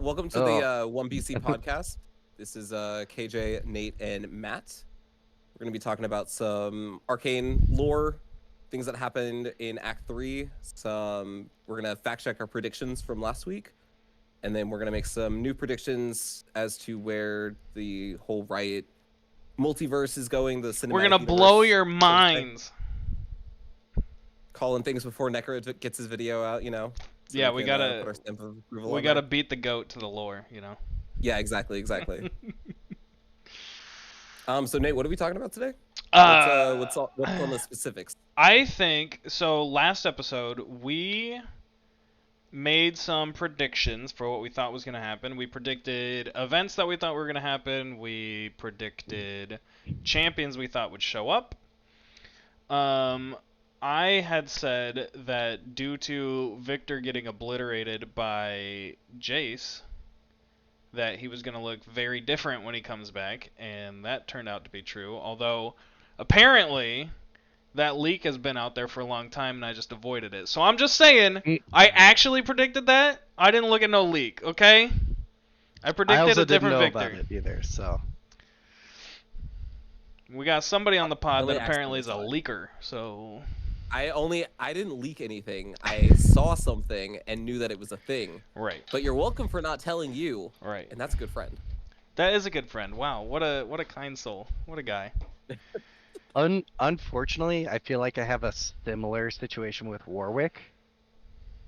Welcome to Oh, the 1BC podcast. This is KJ, Nate, and Matt. We're going to be talking about some arcane lore, things that happened in Act 3. We're going to fact check our predictions from last week, and then we're going to make some new predictions as to where the whole Riot multiverse is going, the We're cinematic gonna blow universe, your so to say. minds. Calling things before Necro gets his video out, so Yeah, we we can gotta put our stamp of approval we on gotta there. beat the goat to the lore, Yeah, exactly. So Nate, what are we talking about today? uh, What's on the specifics? I think so. Last episode we made some predictions for what we thought was gonna happen. We predicted events that we thought were gonna happen. We predicted champions we thought would show up. Um, I had said that due to Victor getting obliterated by Jace, that he was going to look very different when he comes back, and that turned out to be true. Although, apparently, that leak has been out there for a long time, and I just avoided it. So I'm just saying, mm, I actually predicted that. I didn't look at no leak, okay? I I predicted also a didn't different know about Victor. it either. So We got somebody on the I pod only that apparently accidentally is a saw it. leaker, so I didn't leak anything. I saw something and knew that it was a thing. right, But you're welcome for not telling you, right. and that's a good friend. That is a good friend. Wow, what a kind soul. What a guy. unfortunately, I feel like I have a similar situation with Warwick,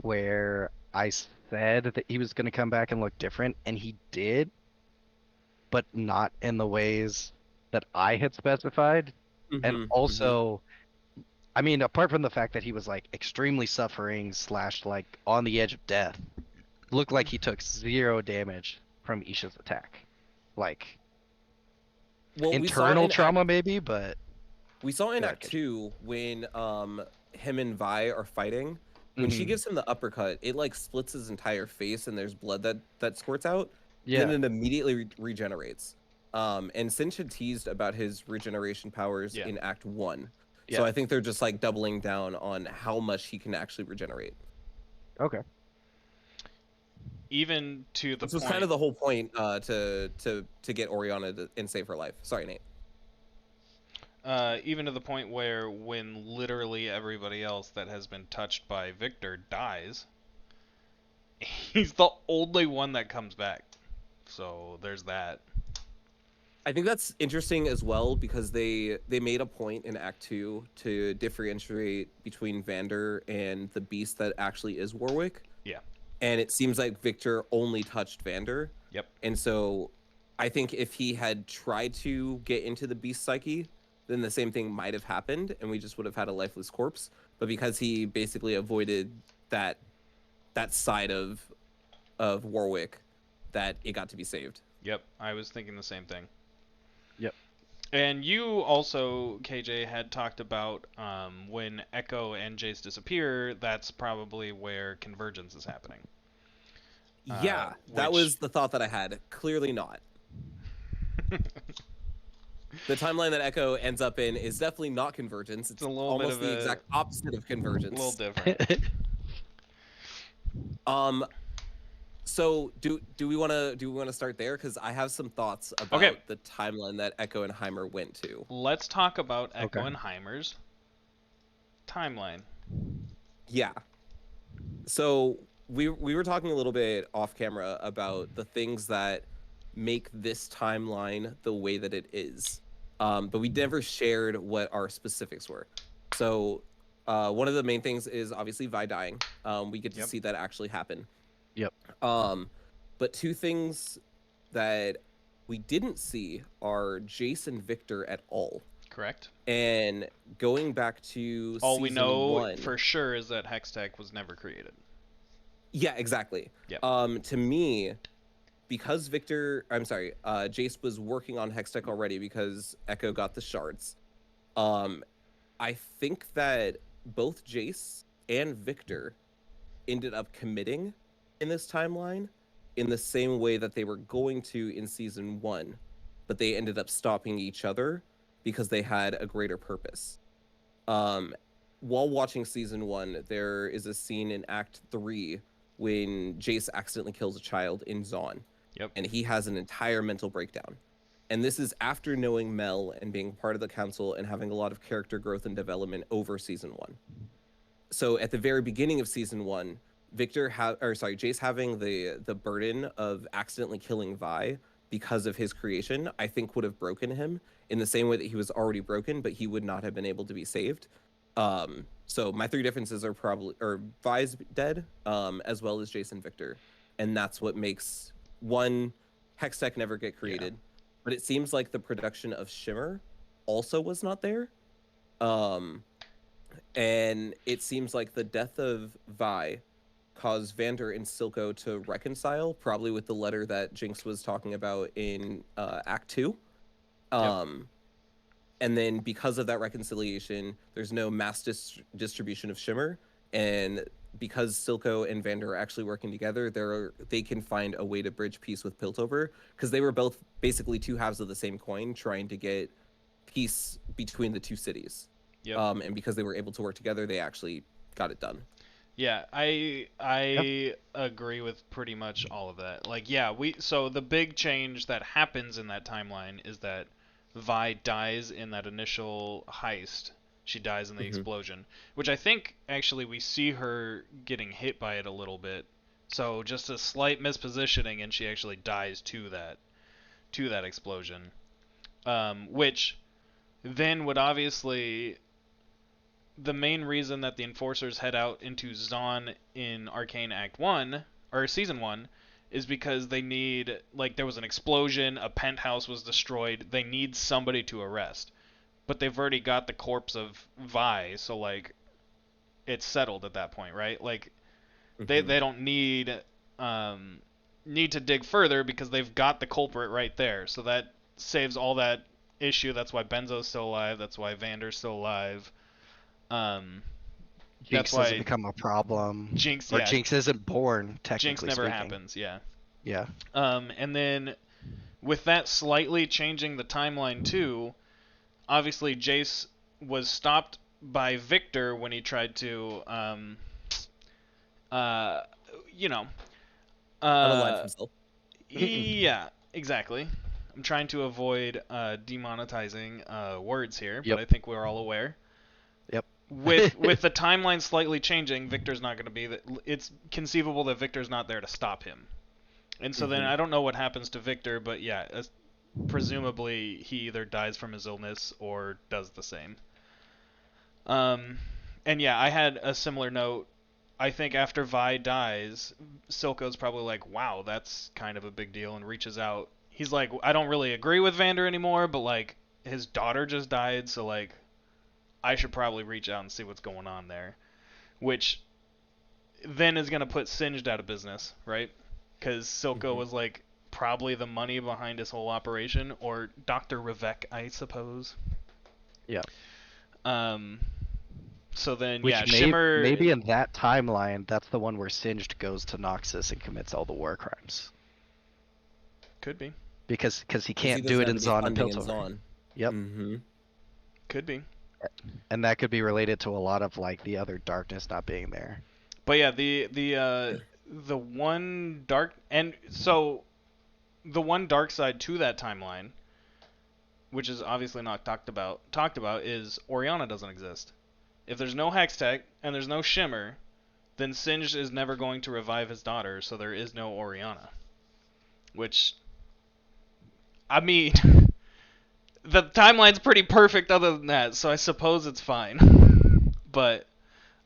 where I said that he was going to come back and look different, and he did, but not in the ways that I had specified. And Mm-hmm. also, I mean, apart from the fact that he was like extremely suffering slash like on the edge of death, looked like he took 0 damage from Isha's attack. Like Well, internal trauma maybe, but we saw in go ahead, Act 2 when him and Vi are fighting. When she Mm-hmm. gives him the uppercut, it like splits his entire face and there's blood that squirts out. Then Yeah. it immediately regenerates. And Cinch had teased about his regeneration powers Yeah. in Act 1. So Yeah. I think they're just like doubling down on how much he can actually regenerate. Okay. Even to the This was point. kind of the whole point to get Oriana and save her life. Sorry, Nate. Even to the point where when literally everybody else that has been touched by Victor dies, he's the only one that comes back. So there's that. I think that's interesting as well because they made a point in Act 2 to differentiate between Vander and the beast that actually is Warwick. Yeah. And it seems like Victor only touched Vander. Yep. And so I think if he had tried to get into the beast psyche, then the same thing might have happened and we just would have had a lifeless corpse. But because he basically avoided that side of Warwick, that it got to be saved. Yep. I was thinking the same thing. Yep. And you also, KJ, had talked about when Echo and Jace disappear, that's probably where convergence is happening. Yeah, that which- was the thought that I had. Clearly not. The timeline that Echo ends up in is definitely not convergence. It's a little almost bit of the a exact opposite of convergence. little different. So do we want to start there because I have some thoughts about Okay. the timeline that Echo and Heimer went to. Let's talk about Echo Okay. and Heimer's timeline. Yeah. So we were talking a little bit off camera about the things that make this timeline the way that it is. But we never shared what our specifics were. So one of the main things is obviously Vi dying. We get to Yep. see that actually happen. Yep. But two things that we didn't see are Jace and Victor at all. Correct. And going back to All we season know 1, for sure is that Hextech was never created. yeah, exactly. Yep. To me, because Jace was working on Hextech already because Echo got the shards. I think that both Jace and Victor ended up committing in this timeline in the same way that they were going to in season 1, but they ended up stopping each other because they had a greater purpose. While watching season 1, there is a scene in Act 3 when Jace accidentally kills a child in Zaun. Yep. And he has an entire mental breakdown. And this is after knowing Mel and being part of the council and having a lot of character growth and development over season 1. So at the very beginning of season 1, Jace having the burden of accidentally killing Vi because of his creation, I think would have broken him in the same way that he was already broken, but he would not have been able to be saved. So my 3 differences are Vi's dead, as well as Jace and Victor. And that's what makes one Hextech never get created. Yeah. But it seems like the production of Shimmer also was not there. And it seems like the death of Vi caused Vander and Silco to reconcile, probably with the letter that Jinx was talking about in Act 2. Yep. And then because of that reconciliation, there's no mass distribution of Shimmer. And because Silco and Vander are actually working together, they can find a way to bridge peace with Piltover, because they were both basically 2 halves of the same coin trying to get peace between the 2 cities. Yep. And because they were able to work together, they actually got it done. Yeah, I agree with pretty much all of that. Like, yeah, so the big change that happens in that timeline is that Vi dies in that initial heist. She dies in the explosion, which I think actually we see her getting hit by it a little bit. So just a slight mispositioning, and she actually dies to that explosion, which then would obviously, the main reason that the Enforcers head out into Zaun in Arcane Act 1 or Season 1 is because they need, like, there was an explosion, a penthouse was destroyed, they need somebody to arrest. But they've already got the corpse of Vi, so, like, it's settled at that point, right? Like, they don't need to dig further because they've got the culprit right there. So that saves all that issue. That's why Benzo's still alive. That's why Vander's still alive. Jinx doesn't become a problem. Jinx isn't born, technically Jinx never speaking. happens, yeah. Yeah. And then with that slightly changing the timeline too, obviously Jace was stopped by Victor when he tried to unalive himself. Yeah, exactly. I'm trying to avoid demonetizing words here, but I think we're all aware. Yep. With the timeline slightly changing, Victor's not going to be it's conceivable that Victor's not there to stop him. And so then I don't know what happens to Victor, but yeah, presumably he either dies from his illness or does the same. And yeah, I had a similar note. I think after Vi dies, Silco's probably like, wow, that's kind of a big deal, and reaches out. He's like, I don't really agree with Vander anymore, but like his daughter just died, so like I should probably reach out and see what's going on there. Which then is going to put Singed out of business, right? Because Silco was like probably the money behind his whole operation, or Dr. Revek, I suppose. Yeah. So then, Shimmer... Maybe in that timeline, that's the one where Singed goes to Noxus and commits all the war crimes. Could be. Because he can't do it in Zaun and Piltover. Yep. Could be. And that could be related to a lot of, like, the other darkness not being there. But yeah, the one dark... And so, the one dark side to that timeline, which is obviously not talked about, is Orianna doesn't exist. If there's no Hextech and there's no Shimmer, then Singed is never going to revive his daughter, so there is no Orianna. Which, I mean, the timeline's pretty perfect other than that, so I suppose it's fine. But,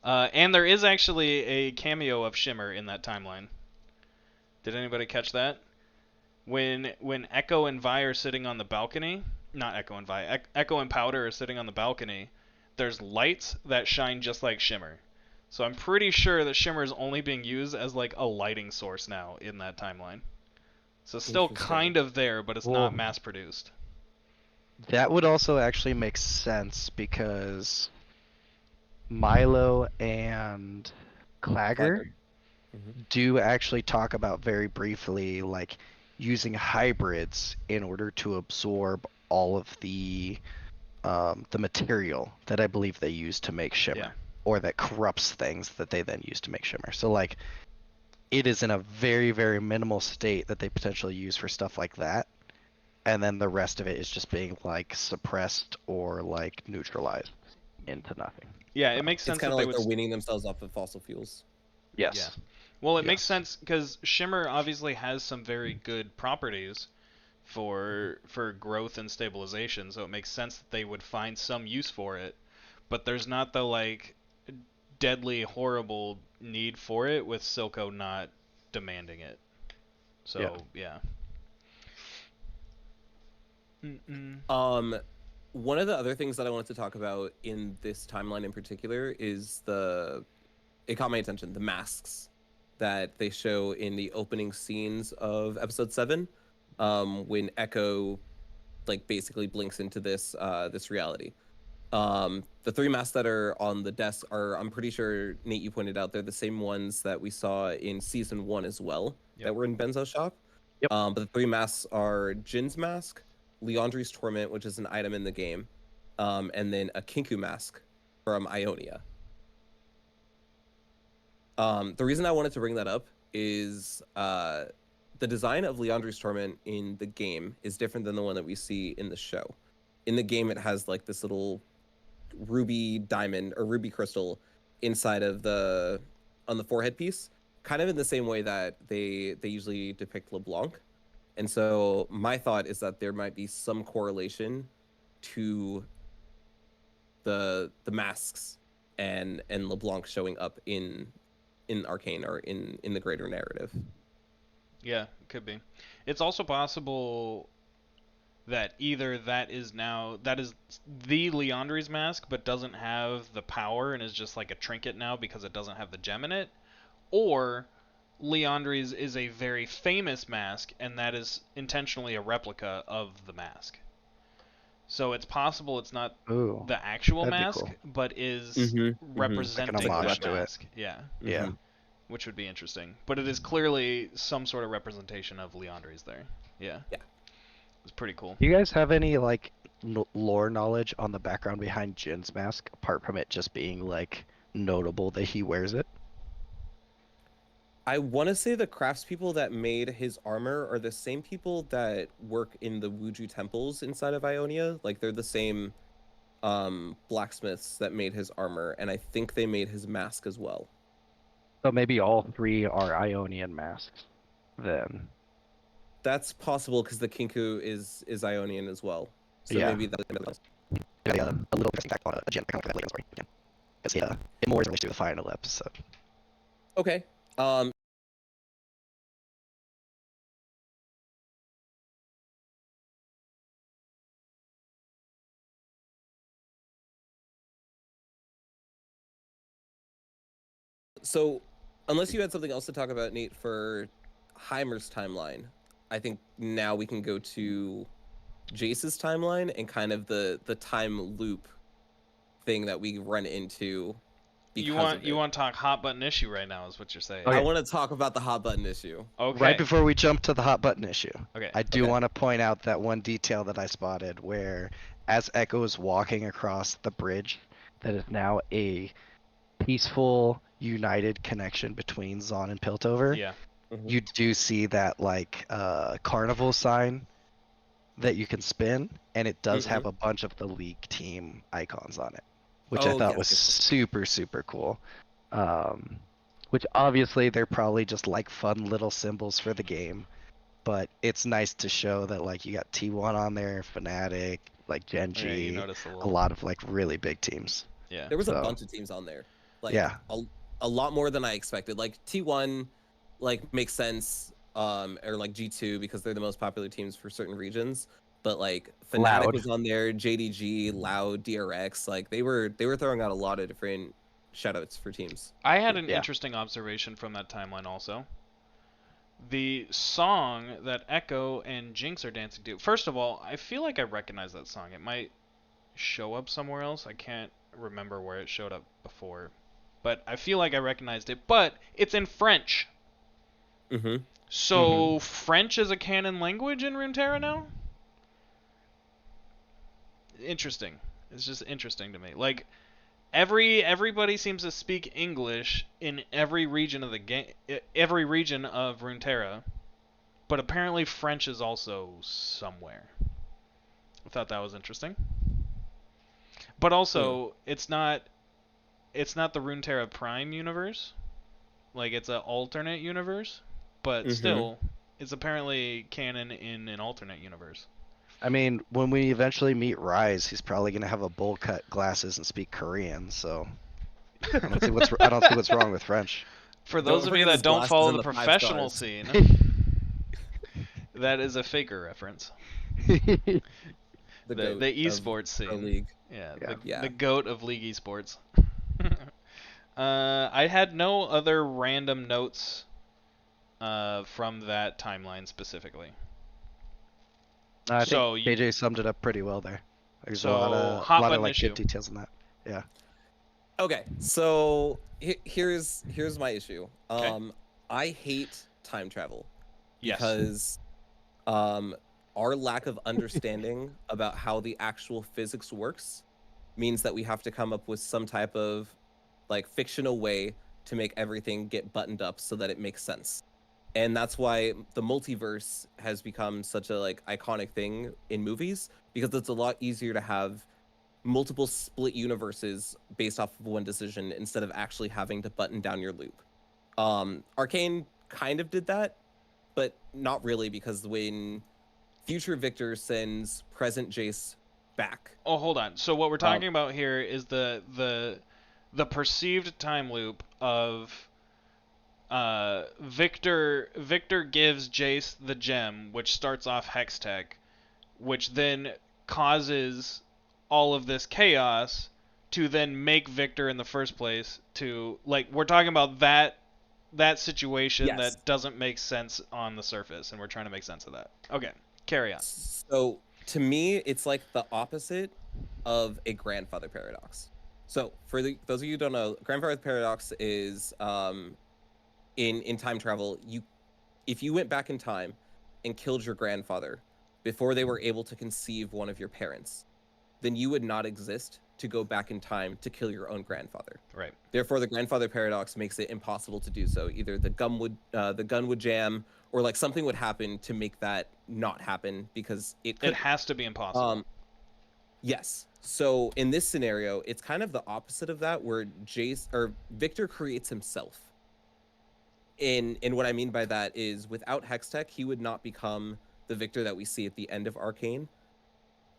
and there is actually a cameo of Shimmer in that timeline. Did anybody catch that? When Echo and Vi are sitting on the balcony, not Echo and Vi, Echo and Powder are sitting on the balcony, there's lights that shine just like Shimmer. So I'm pretty sure that Shimmer is only being used as like a lighting source now in that timeline. So still kind of there, but it's not mass produced. That would also actually make sense because Milo and Clagger do actually talk about very briefly like using hybrids in order to absorb all of the material that I believe they use to make Shimmer, or that corrupts things that they then use to make Shimmer. So like it is in a very, very minimal state that they potentially use for stuff like that. And then the rest of it is just being like suppressed or like neutralized into nothing. Yeah, it So, makes It's sense kind that of they like would. they're weaning themselves off of fossil fuels. yes. Yeah. Well, it makes Yes. sense because Shimmer obviously has some very good properties for growth and stabilization, so it makes sense that they would find some use for it. But there's not the like deadly horrible need for it with Silco not demanding it. So, yeah. Mm-mm. One of the other things that I wanted to talk about in this timeline in particular is it caught my attention, the masks that they show in the opening scenes of episode 7, when Echo like basically blinks into this reality. The 3 masks that are on the desk are, I'm pretty sure, Nate, you pointed out, they're the same ones that we saw in season 1 as well, that were in Benzo's shop. Yep. But the 3 masks are Jin's mask, Leandri's Torment, which is an item in the game, and then a Kinku mask from Ionia. The reason I wanted to bring that up is the design of Leandri's Torment in the game is different than the one that we see in the show. In the game, it has like this little ruby diamond or ruby crystal inside of on the forehead piece, kind of in the same way that they usually depict LeBlanc. And so my thought is that there might be some correlation to the masks and LeBlanc showing up in Arcane or in the greater narrative. Yeah, it could be. It's also possible that either that is the Leandri's mask but doesn't have the power and is just like a trinket now because it doesn't have the gem in it, or Leandri's is a very famous mask and that is intentionally a replica of the mask. So it's possible it's not Ooh, the actual that'd be mask, cool. but is Mm-hmm. representing Like an homage that to it. mask. Yeah, Yeah. which would be interesting. But it is clearly some sort of representation of Leandri's there. Yeah. Yeah. It's pretty cool. Do you guys have any like lore knowledge on the background behind Jin's mask, apart from it just being like notable that he wears it? I want to say the craftspeople that made his armor are the same people that work in the Wuju temples inside of Ionia. Like they're the same blacksmiths that made his armor, and I think they made his mask as well. So maybe all 3 are Ionian masks then. That's possible because the Kinku is Ionian as well. So Yeah. maybe that's Yeah, a little interesting fact on a Jin. I kind of later story. Because it more is related to the final episode. okay. So, unless you had something else to talk about, Nate, for Heimer's timeline, I think now we can go to Jace's timeline and kind of the time loop thing that we run into. You want to talk hot button issue right now is what you're saying. Okay. I want to talk about the hot button issue. Okay. Right before we jump to the hot button issue, Okay. I do Okay. want to point out that one detail that I spotted where as Echo is walking across the bridge that is now a peaceful, united connection between Zon and Piltover, Yeah. Mhm. you do see that like carnival sign that you can spin, and it does have a bunch of the League team icons on it, which I Oh, thought yes, was yes, yes. super, super cool. Which obviously they're probably just like fun little symbols for the game, but it's nice to show that like you got T1 on there, Fnatic, like Genji, Yeah, you notice a a little. lot of like really big teams. Yeah. There was a So- bunch of teams on there. Like Yeah. a lot more than I expected. Like T1 like makes sense, or like G2 because they're the most popular teams for certain regions. But like Fnatic Loud. was on there, JDG, Loud, DRX, like they were throwing out a lot of different shoutouts for teams. I had an Yeah. interesting observation from that timeline also. The song that Echo and Jinx are dancing to. First of all, I feel like I recognize that song. It might show up somewhere else. I can't remember where it showed up before. But I feel like I recognized it. But it's in French. Mm-hmm. So French is a canon language in Runeterra now? Interesting. It's just interesting to me. Like, everybody seems to speak English in every region of the game, every region of Runeterra, but apparently French is also somewhere. I thought that was interesting. But also, it's not the Runeterra Prime universe. Like, it's an alternate universe, but still, it's apparently canon in an alternate universe. I mean, when we eventually meet Rise, he's probably gonna have a bowl cut, glasses, and speak Korean. So I don't see what's wrong with French. For Don't those of you forget that his don't glasses follow and the the 5 professional stars. scene, that is a faker reference. The goat The of esports the scene. league. Yeah, the goat of league esports. I had no other random notes from that timeline specifically. I So think KJ summed it up pretty well there. There's So, a hot lot of button like issue. good details in that. Yeah. Okay, so here's my issue. Okay. I hate time travel Yes. because our lack of understanding about how the actual physics works means that we have to come up with some type of like fictional way to make everything get buttoned up so that it makes sense. And that's why the multiverse has become such a like iconic thing in movies, because it's a lot easier to have multiple split universes based off of one decision instead of actually having to button down your loop. Arcane kind of did that, but not really, because when future Victor sends present Jace back. Oh, hold on. So what we're talking about here is the perceived time loop of Victor gives Jace the gem, which starts off Hextech, which then causes all of this chaos to then make Victor in the first place. To like, we're talking about that situation Yes. that doesn't make sense on the surface, and we're trying to make sense of that. Okay, carry on. So to me, it's like the opposite of a grandfather paradox. So for those of you who don't know, grandfather paradox is in time travel, if you went back in time and killed your grandfather before they were able to conceive one of your parents, then you would not exist to go back in time to kill your own grandfather. Right. Therefore, the grandfather paradox makes it impossible to do so. Either the gun would jam, or like something would happen to make that not happen, because it has to be impossible. Yes. So in this scenario, it's kind of the opposite of that, where Victor creates himself. And what I mean by that is, without Hextech, he would not become the Victor that we see at the end of Arcane.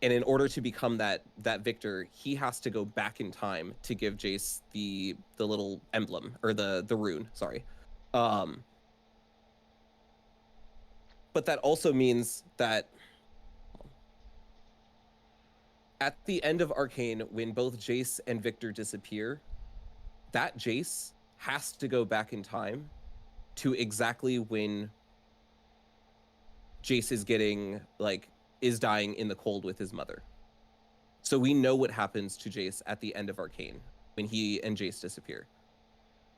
And in order to become that Victor, he has to go back in time to give Jace the little emblem, or the rune, sorry. But that also means that at the end of Arcane, when both Jace and Victor disappear, that Jace has to go back in time to exactly when Jace is dying in the cold with his mother. So we know what happens to Jace at the end of Arcane when he and Jace disappear,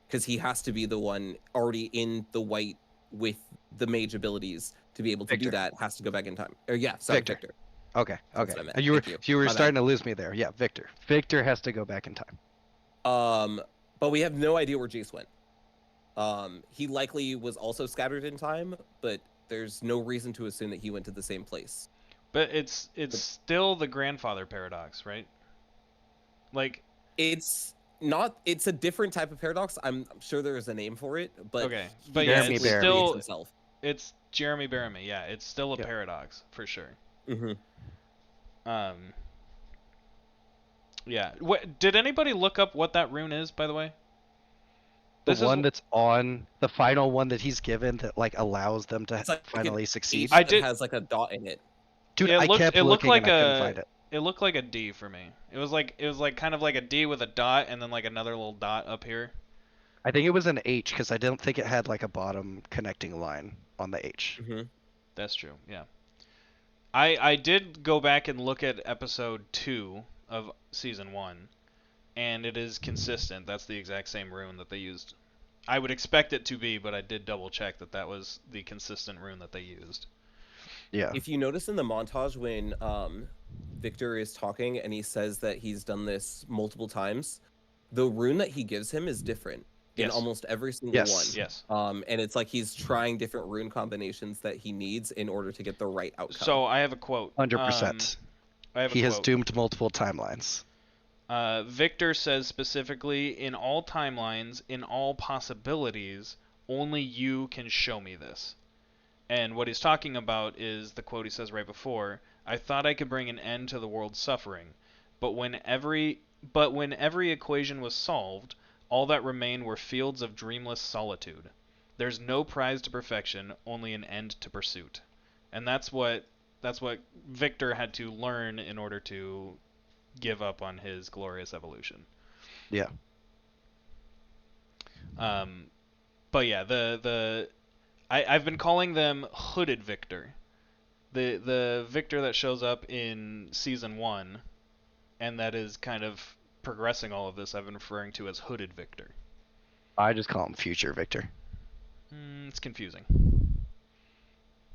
because he has to be the one already in the white with the mage abilities to be able to do that. Has to go back in time. Or Victor. Okay. That's what I meant. You were starting to lose me there. Yeah, Victor. Victor has to go back in time. But we have no idea where Jace went. He likely was also scattered in time, but there's no reason to assume that he went to the same place. But it's still the grandfather paradox, right? Like, it's not. It's a different type of paradox. I'm sure there is a name for it, but okay. But Jeremy it's Bearimy. still himself. It's Jeremy Bearimy. Yeah, it's still a paradox for sure. Mm-hmm. Yeah. Did anybody look up what that rune is, by the way? That's on the final one that he's given that like allows them to finally succeed. It has like a dot in it. Dude, I kept looking and I couldn't find it. It looked like a D for me. It was like kind of like a D with a dot and then like another little dot up here. I think it was an H, because I don't think it had like a bottom connecting line on the H. Mm-hmm. That's true. Yeah. I did go back and look at episode 2 of season 1, and it is consistent. That's the exact same rune that they used. I would expect it to be, but I did double check that was the consistent rune that they used. Yeah. If you notice in the montage when Victor is talking and he says that he's done this multiple times, the rune that he gives him is different in Yes. almost every single one. Yes. Yes. And it's like he's trying different rune combinations that he needs in order to get the right outcome. So I have a quote. 100%. I have a He has quote. doomed multiple timelines. Victor says specifically, in all timelines, in all possibilities, only you can show me this. And what he's talking about is the quote he says right before, I thought I could bring an end to the world's suffering, but when every equation was solved, all that remained were fields of dreamless solitude. There's no prize to perfection, only an end to pursuit. And that's what Victor had to learn in order to give up on his glorious evolution. Yeah. But yeah, I've been calling them Hooded Victor. The Victor that shows up in season 1 and that is kind of progressing all of this, I've been referring to as Hooded Victor. I just call him Future Victor. It's confusing.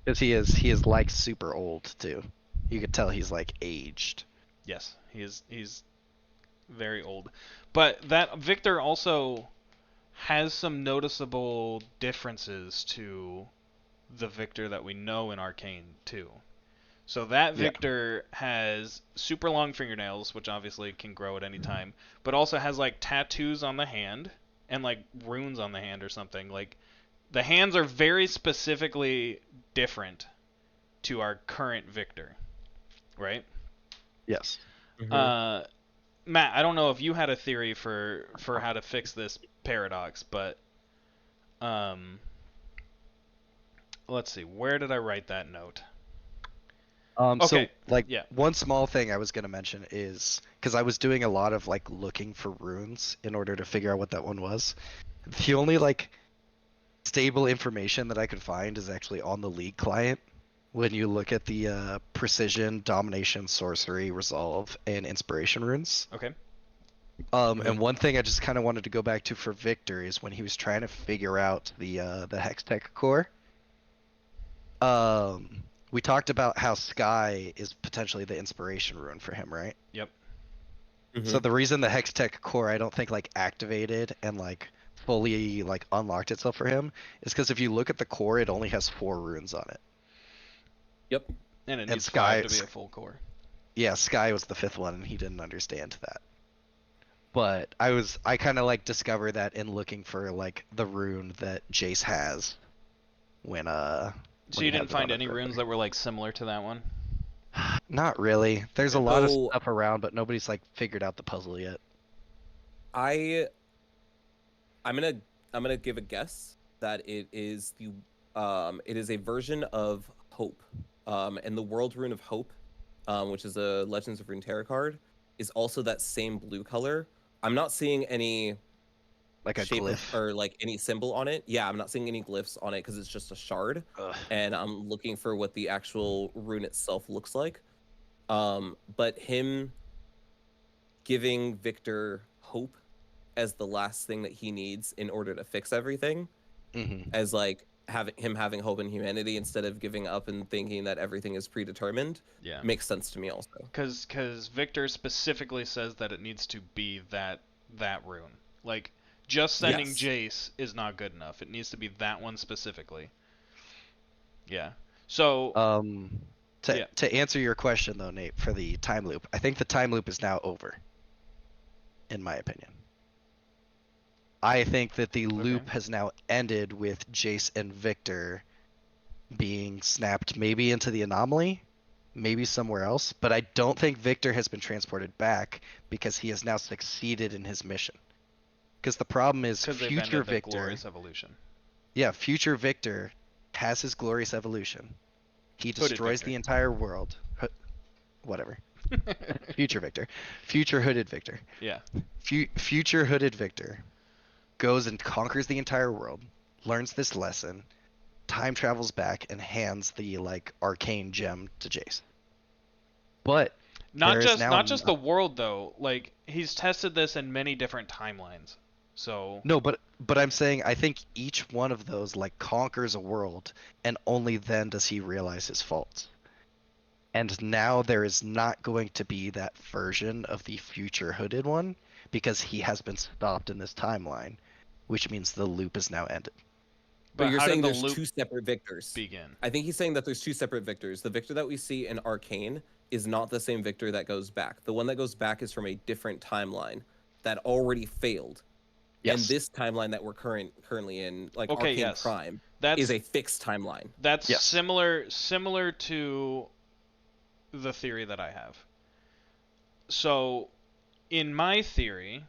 Because he is like super old too. You could tell he's like aged. Yes, he's very old. But that Victor also has some noticeable differences to the Victor that we know in Arcane too. So that Yeah. Victor has super long fingernails, which obviously can grow at any time, but also has like tattoos on the hand and like runes on the hand or something. Like the hands are very specifically different to our current Victor, right? Yes. Matt, I don't know if you had a theory for how to fix this paradox, but let's see, where did I write that note? So Okay, like yeah. one small thing I was gonna mention is because I was doing a lot of like looking for runes in order to figure out what that one was. The only like stable information that I could find is actually on the League client. When you look at the precision, domination, sorcery, resolve, and inspiration runes. Okay. And one thing I just kind of wanted to go back to for Victor is when he was trying to figure out the Hextech core. We talked about how Sky is potentially the inspiration rune for him, right? Yep. So the reason the Hextech core I don't think like activated and like fully like unlocked itself for him is because if you look at the core, it only has 4 runes on it. Yep. And it And needs Sky 5 to be a full core. Yeah, Sky was the 5th one, and he didn't understand that. But I kind of like discovered that in looking for like the rune that Jace has when So when you he didn't has it on find his any character. runes that were like similar to that one? Not really. There's a Okay. lot of So- stuff around, but nobody's like figured out the puzzle yet. I'm gonna give a guess that it is a version of Hope. And the World Rune of Hope, which is a Legends of Runeterra card, is also that same blue color. I'm not seeing any Like a shape glyph. or like any symbol on it. Yeah, I'm not seeing any glyphs on it because it's just a shard. Ugh. And I'm looking for what the actual rune itself looks like. But him giving Victor hope as the last thing that he needs in order to fix everything, as like having hope in humanity instead of giving up and thinking that everything is predetermined, Yeah. makes sense to me also. Because Victor specifically says that it needs to be that rune. Like, just sending Yes. Jace is not good enough. It needs to be that one specifically. Yeah. So yeah. To answer your question though, Nate, for the time loop, I think the time loop is now over. In my opinion. I think that the loop has now ended with Jace and Victor being snapped maybe into the anomaly, maybe somewhere else, but I don't think Victor has been transported back because he has now succeeded in his mission. Because the problem is because they've future ended the Victor. glorious evolution. Yeah, future Victor has his glorious evolution. He destroys Victor. the entire world. Whatever. Future Victor. Future hooded Victor. Yeah. Future hooded Victor goes and conquers the entire world, learns this lesson, time travels back and hands the like arcane gem to Jace. But Not there is now just the world though. Like, he's tested this in many different timelines. So No, but I'm saying I think each one of those like conquers a world, and only then does he realize his faults. And now there is not going to be that version of the future hooded one because he has been stopped in this timeline, which means the loop is now ended. But But you're how did saying the there's loop two separate Victors. begin? I think he's saying that there's two separate Victors. The Victor that we see in Arcane is not the same Victor that goes back. The one that goes back is from a different timeline that already failed. Yes. And this timeline that we're currently in, like Okay, Arcane yes. Prime, That's is a fixed timeline. that's Yes. similar to the theory that I have. So, in my theory,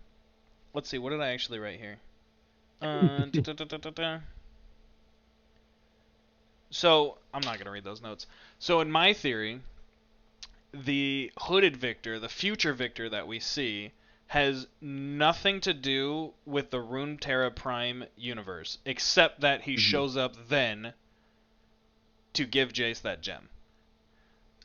let's see, what did I actually write here? Da-da-da-da-da. So, I'm not going to read those notes. So, in my theory, the hooded Victor, the future Victor that we see, has nothing to do with the Runeterra Prime universe, except that he shows up then to give Jace that gem.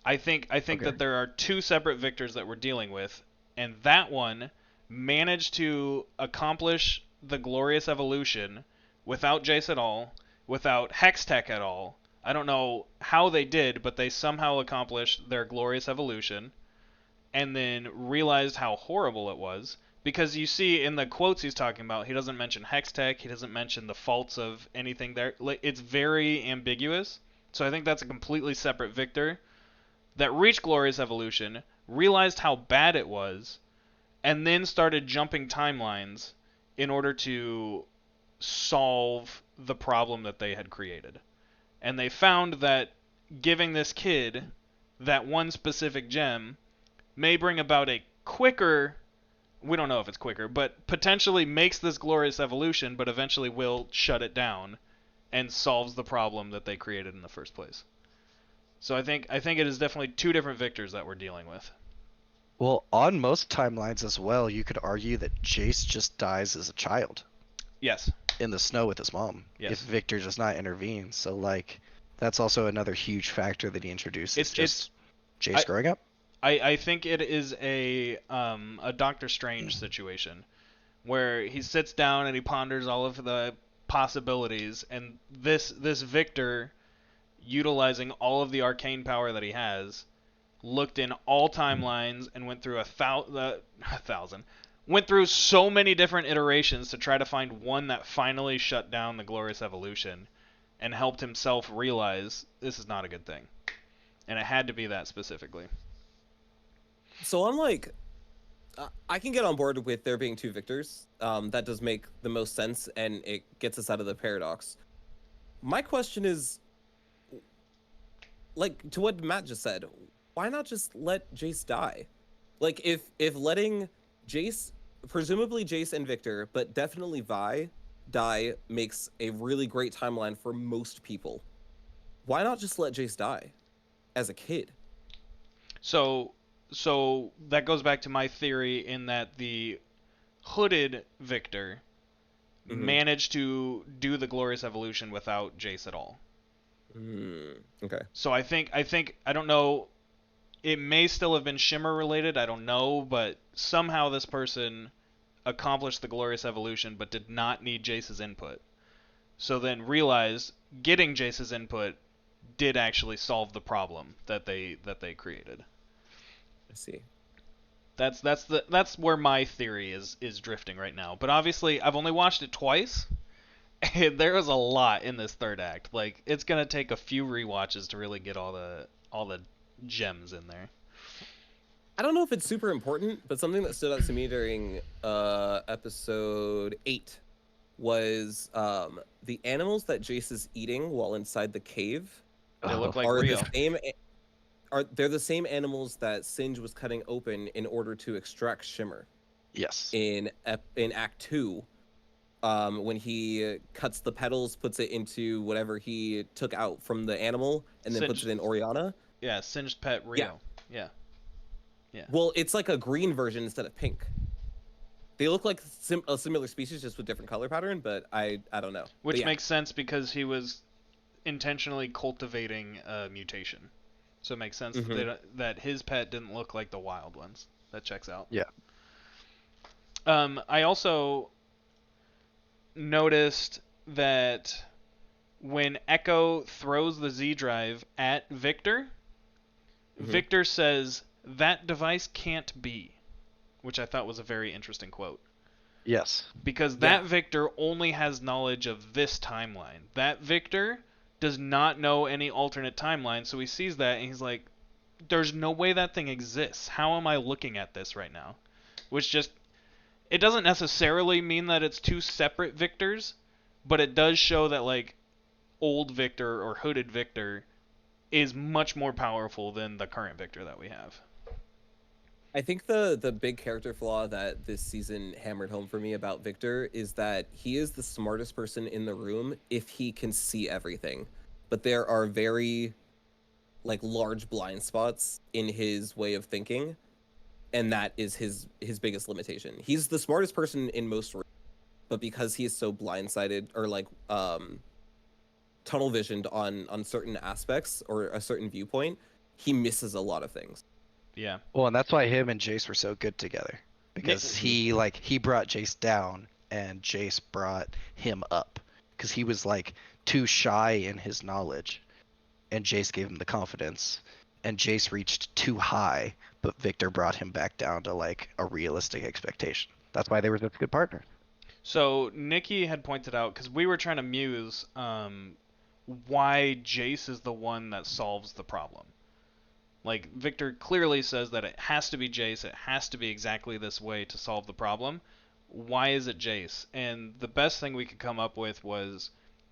I think Okay. that there are two separate Victors that we're dealing with, and that one managed to accomplish the glorious evolution without Jace at all, without Hextech at all. I don't know how they did, but they somehow accomplished their glorious evolution, and then realized how horrible it was. Because you see in the quotes he's talking about, he doesn't mention Hextech, he doesn't mention the faults of anything there. It's very ambiguous. So I think that's a completely separate Victor that reached glorious evolution, realized how bad it was, and then started jumping timelines in order to solve the problem that they had created. And they found that giving this kid that one specific gem may bring about a quicker, we don't know if it's quicker, but potentially makes this glorious evolution, but eventually will shut it down and solves the problem that they created in the first place. So I think it is definitely two different Victors that we're dealing with. Well, on most timelines as well, you could argue that Jace just dies as a child Yes. in the snow with his mom Yes. if Victor does not intervene. So, like, that's also another huge factor that he introduces. It's just Jace growing up. I think it is a Doctor Strange situation where he sits down and he ponders all of the possibilities, and this Victor, utilizing all of the arcane power that he has, looked in all timelines and went through went through so many different iterations to try to find one that finally shut down the glorious evolution and helped himself realize this is not a good thing. And it had to be that specifically. So I'm like, I can get on board with there being two Victors. That does make the most sense, and it gets us out of the paradox. My question is, like, to what Matt just said, why not just let Jace die? Like, if letting Jace, presumably Jace and Victor, but definitely Vi, die makes a really great timeline for most people. Why not just let Jace die as a kid? So that goes back to my theory in that the hooded Victor managed to do the glorious evolution without Jace at all. Okay. So I think I don't know, it may still have been Shimmer related, I don't know, but somehow this person accomplished the glorious evolution but did not need Jace's input. So then realized getting Jace's input did actually solve the problem that they created. I see. That's where my theory is drifting right now. But obviously, I've only watched it twice, and there is a lot in this third act. Like, it's gonna take a few rewatches to really get all the gems in there. I don't know if it's super important, but something that stood out to me during episode 8 was the animals that Jace is eating while inside the cave They look like are Rio. the same. They're the same animals that Singe was cutting open in order to extract Shimmer Yes. in Act 2, when he cuts the petals, puts it into whatever he took out from the animal, and then puts it in Oriana. Yeah, Singed Pet Rio. Yeah. Well, it's like a green version instead of pink. They look like a similar species, just with different color pattern, but I don't know. Which makes sense because he was intentionally cultivating a mutation. So it makes sense that his pet didn't look like the wild ones. That checks out. Yeah. I also noticed that when Echo throws the Z drive at Victor, Victor says, "That device can't be." which I thought was a very interesting quote. Yes. Because that Victor only has knowledge of this timeline. That Victor does not know any alternate timeline, so he sees that and he's like, there's no way that thing exists. How am I looking at this right now? Which just, it doesn't necessarily mean that it's two separate Victors, but it does show that, like, old Victor or hooded Victor is much more powerful than the current Victor that we have. I think the big character flaw that this season hammered home for me about Victor is that he is the smartest person in the room if he can see everything. But there are very like large blind spots in his way of thinking, and that is his biggest limitation. He's the smartest person in most rooms, but because he is so blindsided or like tunnel visioned on certain aspects or a certain viewpoint, he misses a lot of things. Yeah. Well, and that's why him and Jace were so good together, because he brought Jace down and Jace brought him up, because he was like too shy in his knowledge, and Jace gave him the confidence, and Jace reached too high, but Victor brought him back down to like a realistic expectation. That's why they were such good partners. So Nikki had pointed out, because we were trying to muse why Jace is the one that solves the problem. Like, Victor clearly says that it has to be Jace, it has to be exactly this way to solve the problem. Why is it Jace? And the best thing we could come up with was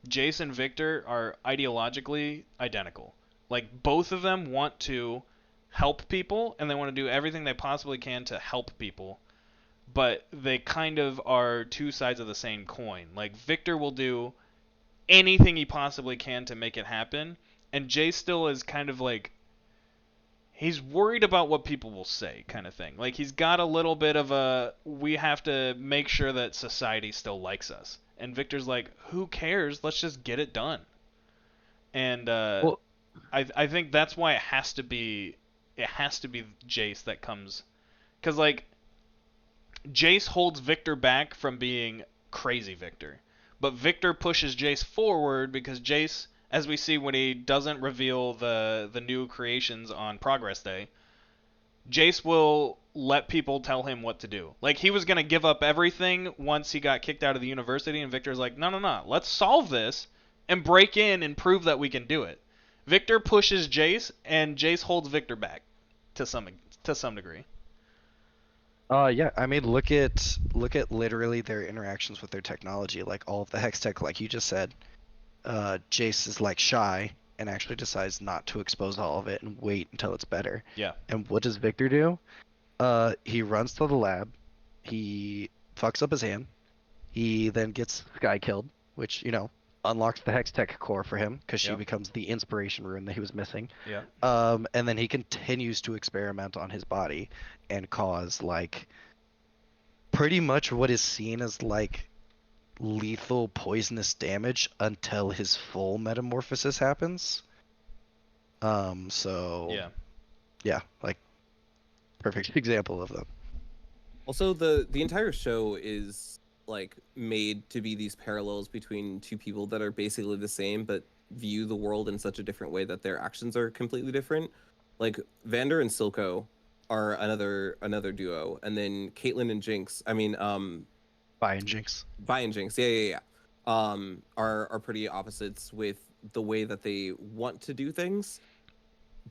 Jace and Victor are ideologically identical. Like, both of them want to help people, and they want to do everything they possibly can to help people. But they kind of are two sides of the same coin. Like, Victor will do anything he possibly can to make it happen, and Jace still is kind of like, he's worried about what people will say kind of thing. Like, he's got a little bit of a, we have to make sure that society still likes us. And Victor's like, who cares? Let's just get it done. And Well, I think that's why it has to be Jace that comes, because like Jace holds Victor back from being crazy Victor, but Victor pushes Jace forward because Jace, as we see when he doesn't reveal the new creations on Progress Day, Jace will let people tell him what to do. Like, he was going to give up everything once he got kicked out of the university, and Victor's like, no, let's solve this and break in and prove that we can do it. Victor pushes Jace, and Jace holds Victor back to some degree. yeah, I mean, look at literally their interactions with their technology, like all of the hex tech, like you just said. Jace is like shy and actually decides not to expose all of it and wait until it's better. Yeah. And what does Victor do? He runs to the lab. He fucks up his hand. He then gets Sky killed, which, you know, unlocks the hex tech core for him because she Yep. becomes the inspiration rune that he was missing. Yeah. And then he continues to experiment on his body and cause like pretty much what is seen as like lethal poisonous damage until his full metamorphosis happens. So yeah, like perfect example of them. Also, the entire show is like made to be these parallels between two people that are basically the same but view the world in such a different way that their actions are completely different. Like Vander and Silco are another duo, and then Caitlyn and Jinx. I mean, Vi and Jinx. Vi and Jinx, yeah. Are pretty opposites with the way that they want to do things,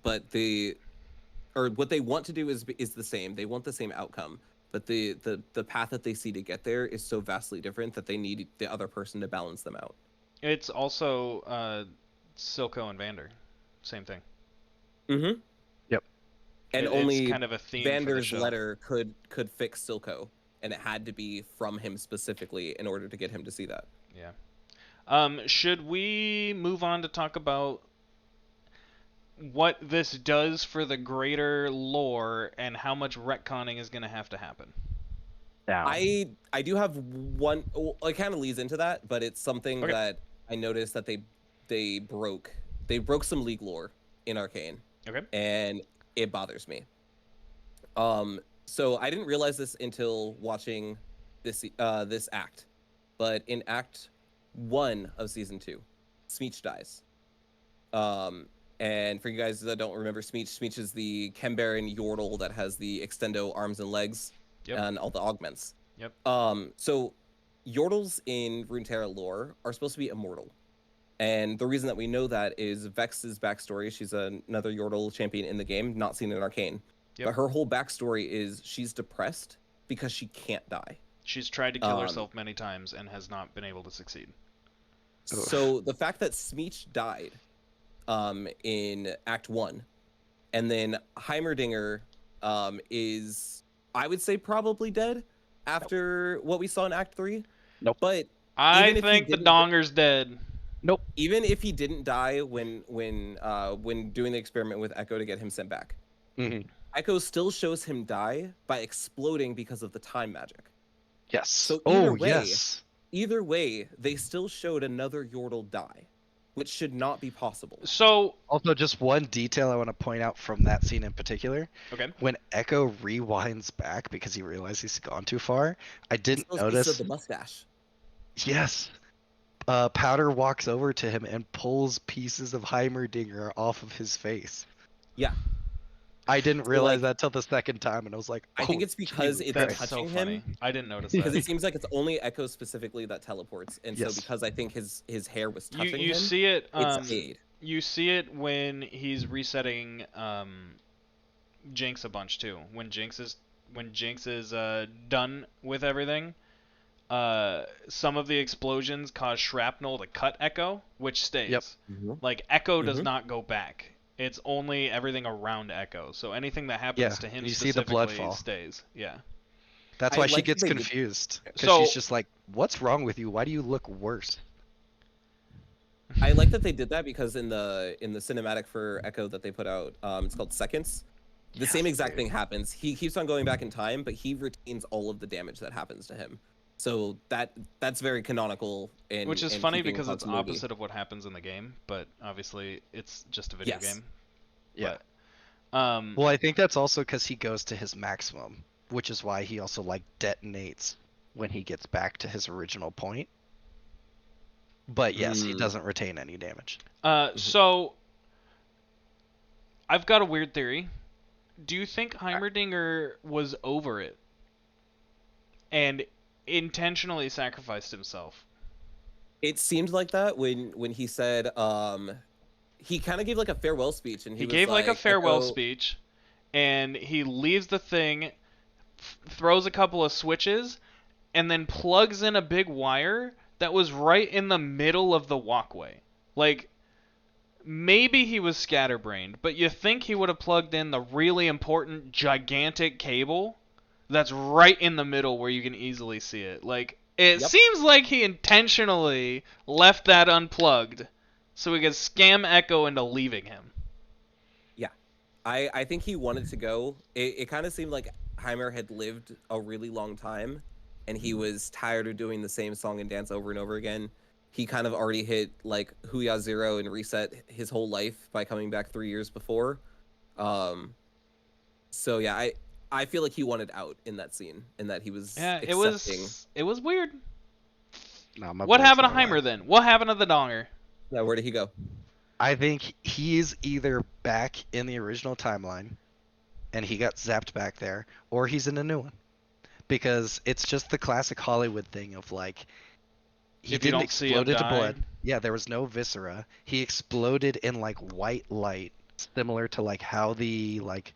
but what they want to do is the same. They want the same outcome, but the path that they see to get there is so vastly different that they need the other person to balance them out. It's also Silco and Vander, same thing. Mm-hmm. Yep. And It's only kind of a theme for the Vander's show. letter could fix Silco, and it had to be from him specifically in order to get him to see that. Yeah. Should we move on to talk about what this does for the greater lore and how much retconning is going to have to happen? Down. I do have one. Well, it kind of leads into that, but it's something Okay. that I noticed that they broke some League lore in Arcane. Okay. And it bothers me. So I didn't realize this until watching this act, but in Act 1 of Season 2, Smeech dies. And for you guys that don't remember Smeech is the Kembaran Yordle that has the extendo arms and legs. Yep. and all the augments. Yep. So Yordles in Runeterra lore are supposed to be immortal. And the reason that we know that is Vex's backstory. She's another Yordle champion in the game, not seen in Arcane. Yep. But her whole backstory is she's depressed because she can't die. She's tried to kill herself many times and has not been able to succeed. So the fact that Smeech died in Act 1, and then Heimerdinger is, I would say, probably dead after what we saw in Act 3. Nope. But I think the donger's dead. Nope. even if he didn't die when doing the experiment with Echo to get him sent back, Echo still shows him die by exploding because of the time magic. Yes. So yes. Either way, they still showed another Yordle die, which should not be possible. So Also, just one detail I want to point out from that scene in particular. okay. When Echo rewinds back because he realized he's gone too far, I didn't Those pieces notice. of the mustache. Yes. Powder walks over to him and pulls pieces of Heimerdinger off of his face. Yeah. I didn't So, realize like, that till the second time, and I was like, I think "Oh, it's because Jesus it's That's Christ." so touching funny. him. I didn't notice Because that. it seems like it's only Echo specifically that teleports, and Yes. so because I think his hair was touching You him, see it. it's aid. You see it when he's resetting Jinx a bunch too. When Jinx is done with everything, some of the explosions cause shrapnel to cut Echo, which stays. Yep. Like Echo does not go back. It's only everything around Echo. So anything that happens to him you see the blood specifically fall. stays. Yeah. That's I why she like that gets they did- confused. Because So- she's just like, "What's wrong with you? Why do you look worse?" I like that they did that because in the cinematic for Echo that they put out, it's called Seconds. The same Yes, exact dude. thing happens. He keeps on going back in time, but he retains all of the damage that happens to him. So that's very canonical. Which is in funny keeping because it's continuity. opposite of what happens in the game, but obviously it's just a video Yes. game. Yeah. But, Well, I think that's also because he goes to his maximum, which is why he also like detonates when he gets back to his original point. But yes, he doesn't retain any damage. So I've got a weird theory. Do you think Heimerdinger was over it and intentionally sacrificed himself? It seemed like that when he said he kind of gave like a farewell speech, and He was gave like a farewell Echo, speech, and he leaves the thing, throws a couple of switches, and then plugs in a big wire that was right in the middle of the walkway. Like, maybe he was scatterbrained, but you think he would have plugged in the really important, gigantic cable that's right in the middle where you can easily see it. Like, it Yep. seems like he intentionally left that unplugged so he could scam Echo into leaving him. I think he wanted to go. It kind of seemed like Heimer had lived a really long time, and he was tired of doing the same song and dance over and over again. He kind of already hit like Huya Zero and reset his whole life by coming back 3 years before. So yeah, I feel like he wanted out in that scene, and that he was Yeah, accepting. it was weird. No, my What blood's happened to gonna Heimer rise. then? What happened to the Donger? Yeah, where did he go? I think he's either back in the original timeline, and he got zapped back there, or he's in a new one. Because it's just the classic Hollywood thing of like, he If you didn't don't see him explode into die. blood. Yeah, there was no viscera. He exploded in like white light, similar to like how the like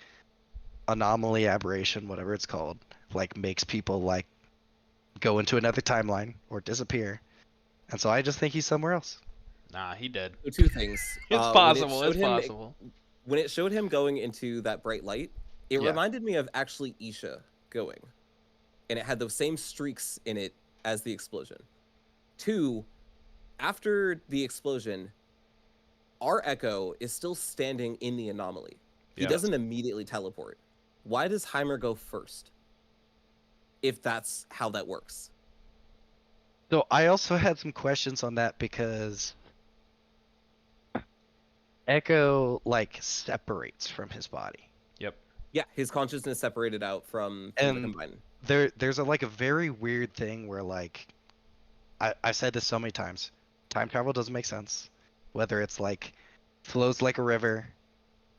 anomaly aberration, whatever it's called, like makes people like go into another timeline or disappear. And so I just think he's somewhere else. Nah, he did. So two things. It's When it possible. showed It's him- possible. When it showed him going into that bright light, it Yeah. reminded me of actually Isha going, and it had those same streaks in it as the explosion. Two, after the explosion, our Echo is still standing in the anomaly. He Yeah. doesn't immediately teleport. Why does Heimer go first? If that's how that works. So I also had some questions on that because Echo like separates from his body. Yeah, his consciousness separated out from the And combined. There's a like a very weird thing where like I've said this so many times. Time travel doesn't make sense. Whether it's like flows like a river,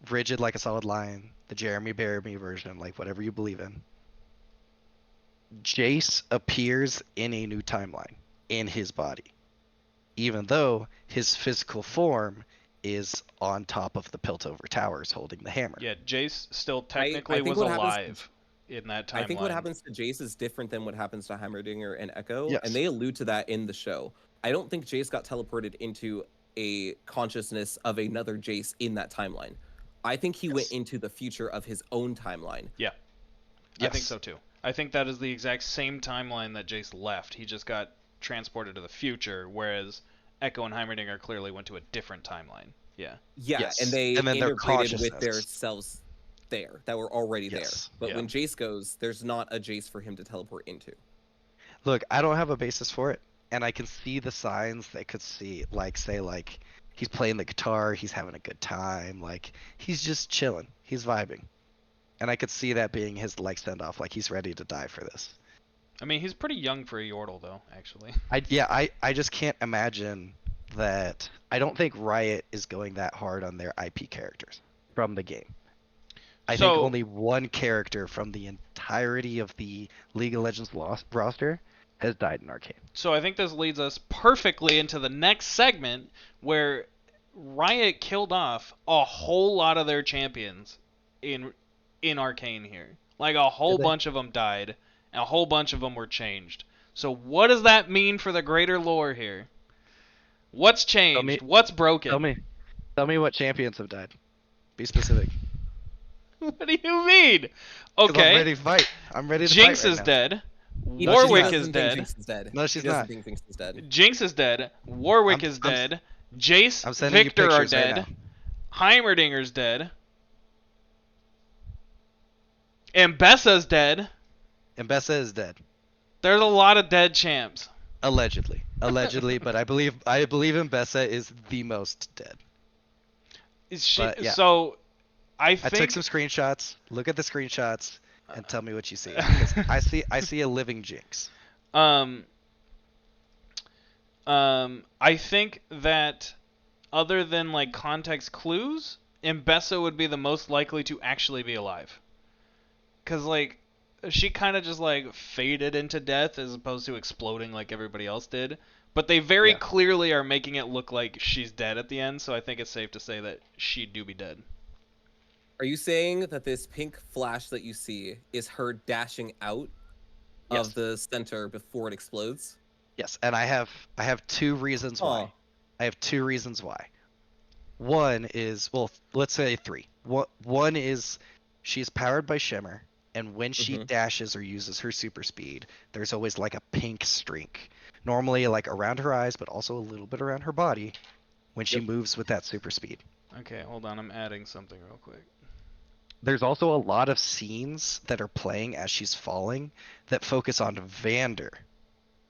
rigid like a solid line, the Jeremy Bearimy version, like whatever you believe in. Jace appears in a new timeline in his body, even though his physical form is on top of the Piltover Towers holding the hammer. Yeah, Jace still I technically think was what happens. alive in that I think what timeline. happens to Jace is different than what happens to Heimerdinger and Echo, and Yes. they allude to that in the show. I don't think Jace got teleported into a consciousness of another Jace in that timeline. I think he went Yes. into the future of his own timeline. Yeah, I think Yes. so too. I think that is the exact same timeline that Jace left. He just got transported to the future, whereas Echo and Heimerdinger clearly went to a different timeline. Yeah. Yeah, Yes. and they And then their integrated with their consciousness. selves there that were already there. Yes. But Yeah. when Jace goes, there's not a Jace for him to teleport into. Look, I don't have a basis for it, and I can see the signs that could see, like, say, like, he's playing the guitar, he's having a good time, like, he's just chilling, he's vibing. And I could see that being his, like, send-off, like, he's ready to die for this. I mean, he's pretty young for a Yordle, though, actually. I just can't imagine that. I don't think Riot is going that hard on their IP characters from the game. I think only one character from the entirety of the League of Legends roster has died in Arcane. So I think this leads us perfectly into the next segment where Riot killed off a whole lot of their champions in Arcane here. Like a whole Did they? bunch of them died, and a whole bunch of them were changed. So what does that mean for the greater lore here? What's changed? me- What's broken? Tell me what champions have died. Be specific. What do you mean? 'Cause Okay. I'm ready to fight. I'm ready to Jinx fight right is now. dead. He Warwick doesn't is think dead. Jinx is dead. No, she's he doesn't not. think Jinx is dead. Jinx is dead. Warwick I'm- is I'm- dead. Jace, I'm sending Victor you are pictures right dead. now. Heimerdinger's dead. And Bessa's dead. And Bessa is dead. There's a lot of dead champs. Allegedly, but I believe Mbessa is the most dead. But, yeah. So, I I think took some screenshots. Look at the screenshots and tell me what you see. Because I see a living Jinx. I think that other than like context clues, Mbessa would be the most likely to actually be alive. Cause like she kind of just like faded into death as opposed to exploding like everybody else did. But they very Yeah. clearly are making it look like she's dead at the end, so I think it's safe to say that she do be dead. Are you saying that this pink flash that you see is her dashing out Yes. of the center before it explodes? Yes, and I have two reasons why. Oh. I have two reasons why. One is, well, let's say three. One is she's powered by Shimmer, and when she Mhm. dashes or uses her super speed, there's always like a pink streak. Normally like around her eyes, but also a little bit around her body when she Yep. moves with that super speed. Okay, hold on, I'm adding something real quick. There's also a lot of scenes that are playing as she's falling that focus on Vander.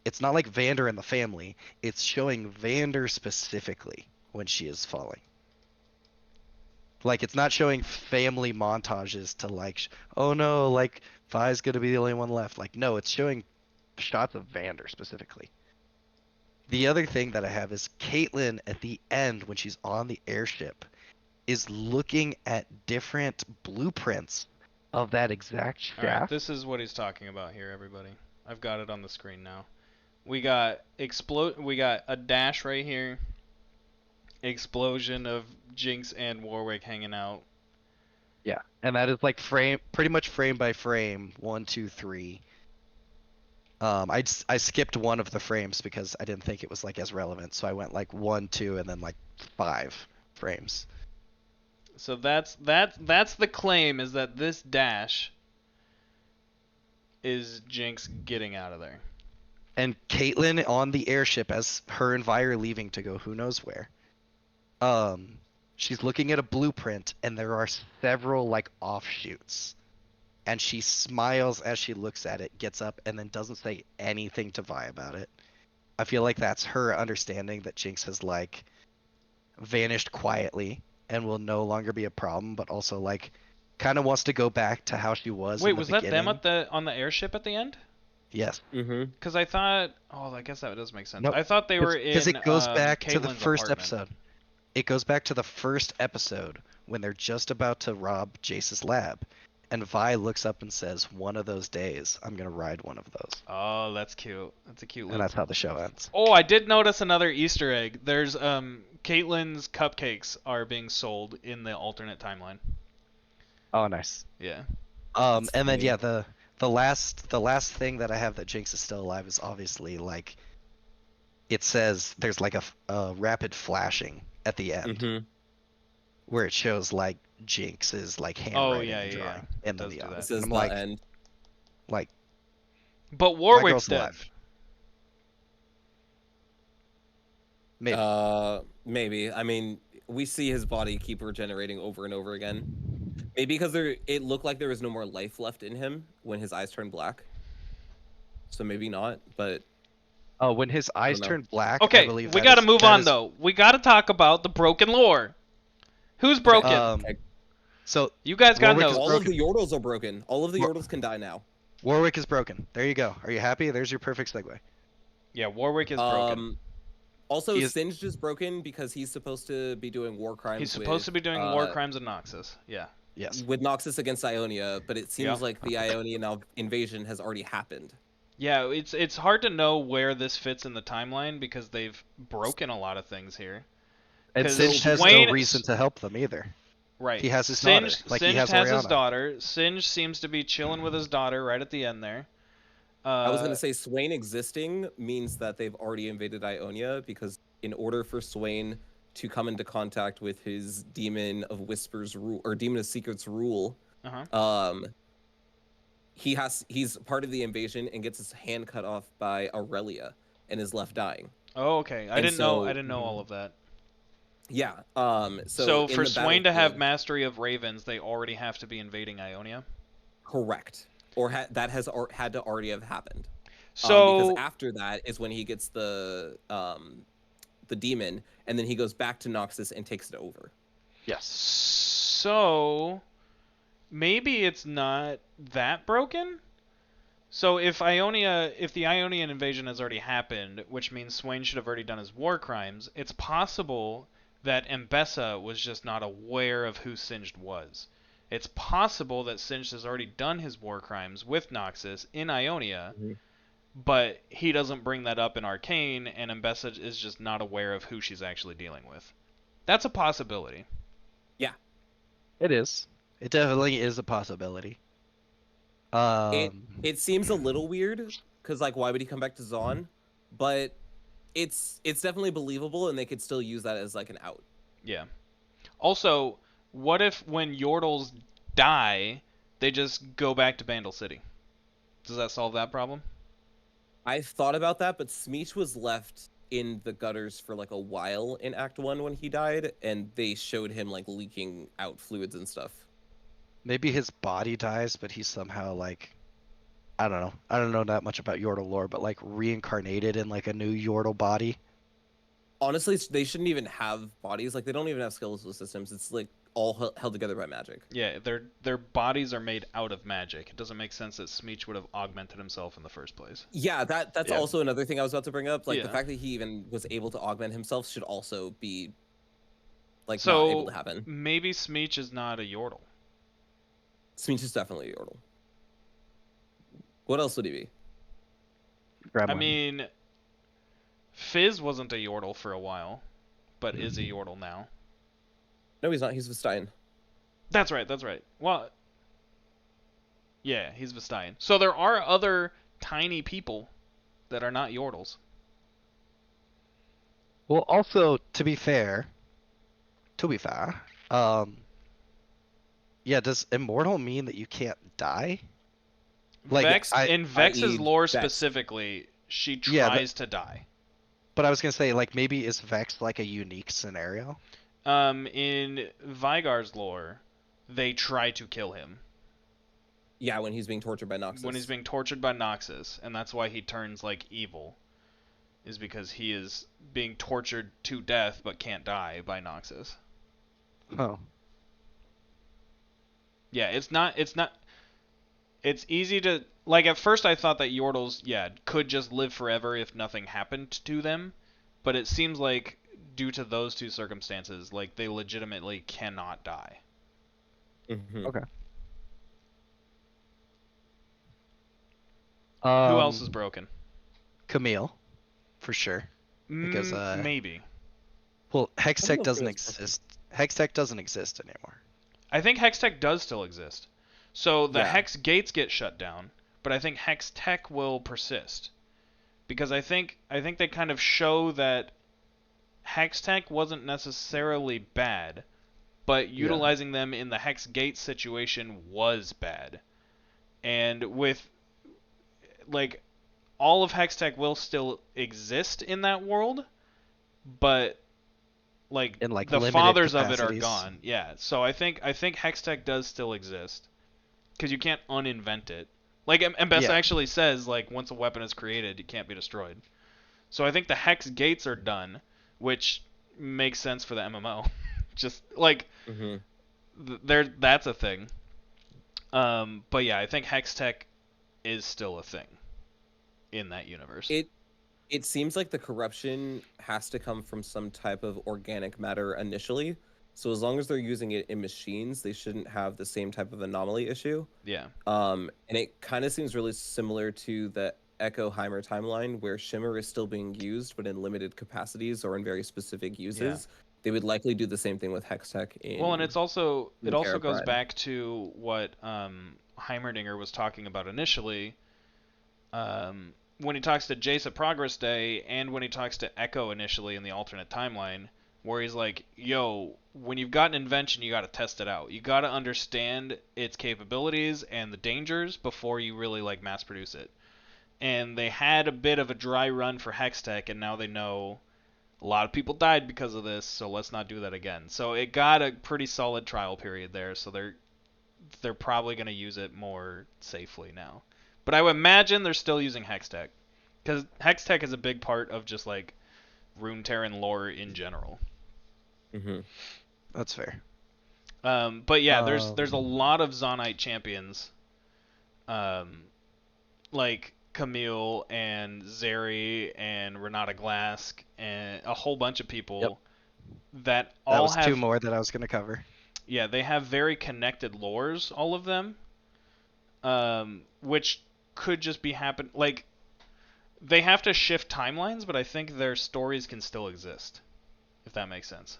It's not like Vander and the family, it's showing Vander specifically when she is falling. Like, it's not showing family montages to like, oh no, like Vi's gonna be the only one left. Like, no, it's showing shots of Vander specifically. The other thing that I have is Caitlyn at the end when she's on the airship is looking at different blueprints of that exact shaft. Alright, this is what he's talking about here, everybody. I've got it on the screen now. We got a dash right here. Explosion of Jinx and Warwick hanging out. Yeah, and that is like pretty much frame by frame, 1, 2, 3. I skipped one of the frames because I didn't think it was like as relevant, so I went like 1, 2, and then like 5 frames. So that's the claim, is that this dash is Jinx getting out of there. And Caitlyn on the airship as her and Vi are leaving to go who knows where. She's looking at a blueprint and there are several like offshoots. And she smiles as she looks at it, gets up, and then doesn't say anything to Vi about it. I feel like that's her understanding that Jinx has like vanished quietly and will no longer be a problem, but also like kind of wants to go back to how she was. Wait, in the was that them beginning. on the airship at the end? Yes. Mm-hmm. Because I thought, I guess that does make sense. Nope. I thought they were in Because it goes back to the Caitlyn's first apartment. episode. It goes back to the first episode when they're just about to rob Jace's lab, and Vi looks up and says, "One of those days, I'm gonna ride one of those," Oh, that's cute. That's a cute and loop. that's how the show ends. Oh, I did notice another Easter egg. There's Caitlyn's cupcakes are being sold in the alternate timeline. Oh, nice. Yeah. That's And then funny. yeah, the last thing that I have that Jinx is still alive is obviously like it says there's like a rapid flashing at the end hmm where it shows like Jinx's like Oh handwriting yeah, and yeah, yeah. drawing It in the does do neon. that. This And is I'm the like, end. But my Warwick's girl's dead. alive. Maybe. Maybe. I mean, we see his body keep regenerating over and over again. Maybe because it looked like there was no more life left in him when his eyes turned black. So maybe not, but Oh, when his I eyes don't know. turn black, I Okay, believe we that gotta is move that on is though. We gotta talk about the broken lore. Who's Okay, broken? okay. So You guys got Warwick is notes. All of broken. the Yordles are broken. All of the Wa- Yordles can die now. Warwick is broken. There you go. Are you happy? There's your perfect segue. Yeah, Warwick is broken. Also, He is Singed is broken because he's supposed to be doing war crimes He's supposed with to be doing war crimes in Noxus. Yeah. yes. with Noxus against Ionia, but it seems Yep. like the Ionia invasion has already happened. Yeah, it's hard to know where this fits in the timeline because they've broken a lot of things here. And 'Cause Singed has no Swain- reason to help them either. Right. He has his daughter, Singed, like he Singed has has his Oriana. daughter. Singed seems to be chilling with his daughter right at the end there. I was gonna say Swain existing means that they've already invaded Ionia because in order for Swain to come into contact with his Demon of Whispers rule or Demon of Secrets rule, Uh-huh. he's part of the invasion and gets his hand cut off by Aurelia and is left dying. Oh, okay. I And didn't know so- all of that. Yeah. So in for the Swain to have battlefield- mastery of ravens, they already have to be invading Ionia. correct, or that has had to already have happened. So because after that is when he gets the demon, and then he goes back to Noxus and takes it over. Yes. So maybe it's not that broken. So if the Ionian invasion has already happened, which means Swain should have already done his war crimes, it's possible that Mbessa was just not aware of who Singed was. It's possible that Singed has already done his war crimes with Noxus in Ionia, but he doesn't bring that up in Arcane, and Mbessa is just not aware of who she's actually dealing with. That's a possibility. It is. It definitely is a possibility. It seems a little weird because like why would he come back to Zaun? But it's definitely believable, and they could still use that as like an out. Yeah. Also, what if when Yordles die, they just go back to Bandle City? Does that solve that problem? I've thought about that, but Smeech was left in the gutters for like a while in Act 1 when he died, and they showed him like leaking out fluids and stuff. Maybe his body dies, but he's somehow like, I don't know. I don't know that much about Yordle lore, but like reincarnated in like a new Yordle body. Honestly, they shouldn't even have bodies. Like they don't even have skeletal systems. It's like all held together by magic. Yeah, their bodies are made out of magic. It doesn't make sense that Smeech would have augmented himself in the first place. Yeah, that's Yeah. also another thing I was about to bring up. Like Yeah. the fact that he even was able to augment himself should also be like So not able to happen. maybe Smeech is not a Yordle. Smeech is definitely a Yordle. What else would he be? Grab I one. mean, Fizz wasn't a Yordle for a while, but is a Yordle now. No, he's not. He's Vestayan. That's right, that's right. Well, yeah, he's Vestayan. So there are other tiny people that are not Yordles. Well, also to be fair, yeah, does immortal mean that you can't die? Like, Vex, in Vex's i.e. lore Vex. specifically, she Yeah, tries to die. But I was gonna say, like, maybe is Vex like a unique scenario? In Vygar's lore, they try to kill him Yeah, when he's being tortured by Noxus. when he's being tortured by Noxus, and that's why he turns like evil. Is because he is being tortured to death but can't die by Noxus. Oh, Yeah, it's not. It's easy to like. At first, I thought that Yordles, could just live forever if nothing happened to them, but it seems like due to those two circumstances, like they legitimately cannot die. Mhm. Okay. Who else is Um, broken? Camille, for sure. Because Maybe. well, I don't Hextech know if doesn't Camille's broken. exist. Hextech doesn't exist anymore. I think Hextech does still exist. So the Yeah. Hex gates get shut down, but I think Hextech will persist. Because I think they kind of show that Hextech wasn't necessarily bad, but Yeah. utilizing them in the Hex gate situation was bad. And with like all of Hextech will still exist in that world, but like In like the limited fathers of it are capacities. gone. Yeah. So I think Hextech does still exist because you can't uninvent it. Like Mbessa Yeah. actually says like once a weapon is created, it can't be destroyed. So I think the Hex gates are done, which makes sense for the MMO. Just like Hmm. there that's a thing. But yeah, I think Hextech is still a thing in that universe. It seems like the corruption has to come from some type of organic matter initially. So as long as they're using it in machines, they shouldn't have the same type of anomaly issue. Yeah. And it kind of seems really similar to the Echo Heimer timeline, where Shimmer is still being used, but in limited capacities or in very specific Yeah. uses. They would likely do the same thing with Hextech Well, and in it also Terra goes Prime. back to what Heimerdinger was talking about initially, when he talks to Jace at Progress Day, and when he talks to Echo initially in the alternate timeline, where he's like, "Yo, when you've got an invention, you got to test it out. You got to understand its capabilities and the dangers before you really like mass produce it." And they had a bit of a dry run for Hextech, and now they know a lot of people died because of this, so let's not do that again. So it got a pretty solid trial period there, so they're probably going to use it more safely now. But I would imagine they're still using Hextech, because Hextech is a big part of just like Runeterran lore in general. Hmm. That's fair. But yeah, there's a Um, lot of Zonite champions, um, like Camille and Zeri and Renata Glask and a whole bunch of yep. people that That all was two have, more that I was gonna cover. yeah, they have very connected lores, all of them, which could just be happen like they have to shift timelines, but I think their stories can still exist, if that makes sense.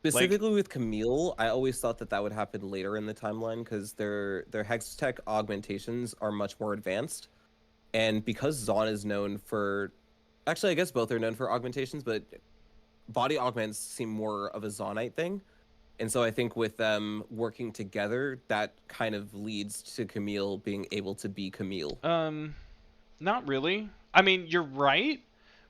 Like, Specifically with Camille, I always thought that that would happen later in the timeline because their Hextech augmentations are much more advanced, and because Zaun is known for, actually, I guess both are known for augmentations, but body augments seem more of a Zaunite thing. And so I think with them working together, that kind of leads to Camille being able to be Camille. not really. I mean, you're right,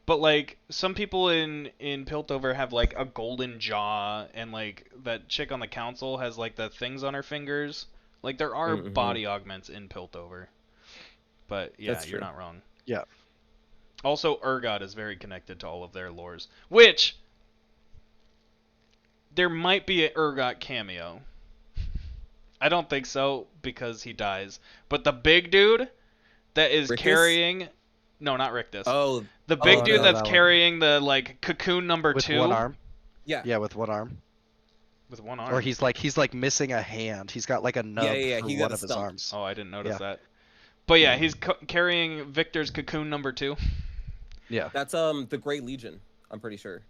but like some people in Piltover have like a golden jaw, and like that chick on the council has like the things on her fingers. Like there are Mm-hmm. body augments in Piltover, but yeah, That's you're true. not wrong. Yeah. Also, Urgot is very connected to all of their lores, which there might be an Urgot cameo. I don't think so because he dies. But the big dude that is Rictus? carrying, no, not Rictus. Oh, The oh, big Oh dude no, the that's that one. carrying the like cocoon number With one 2 arm. yeah, Yeah, with one arm. with one Or arm. he's like missing a hand. He's got like a nub yeah. for He got one a of his stump. arms. Oh, I didn't notice Yeah. that. But yeah, Yeah, he's carrying Victor's cocoon number 2. Yeah. that's the Great Legion. I'm pretty sure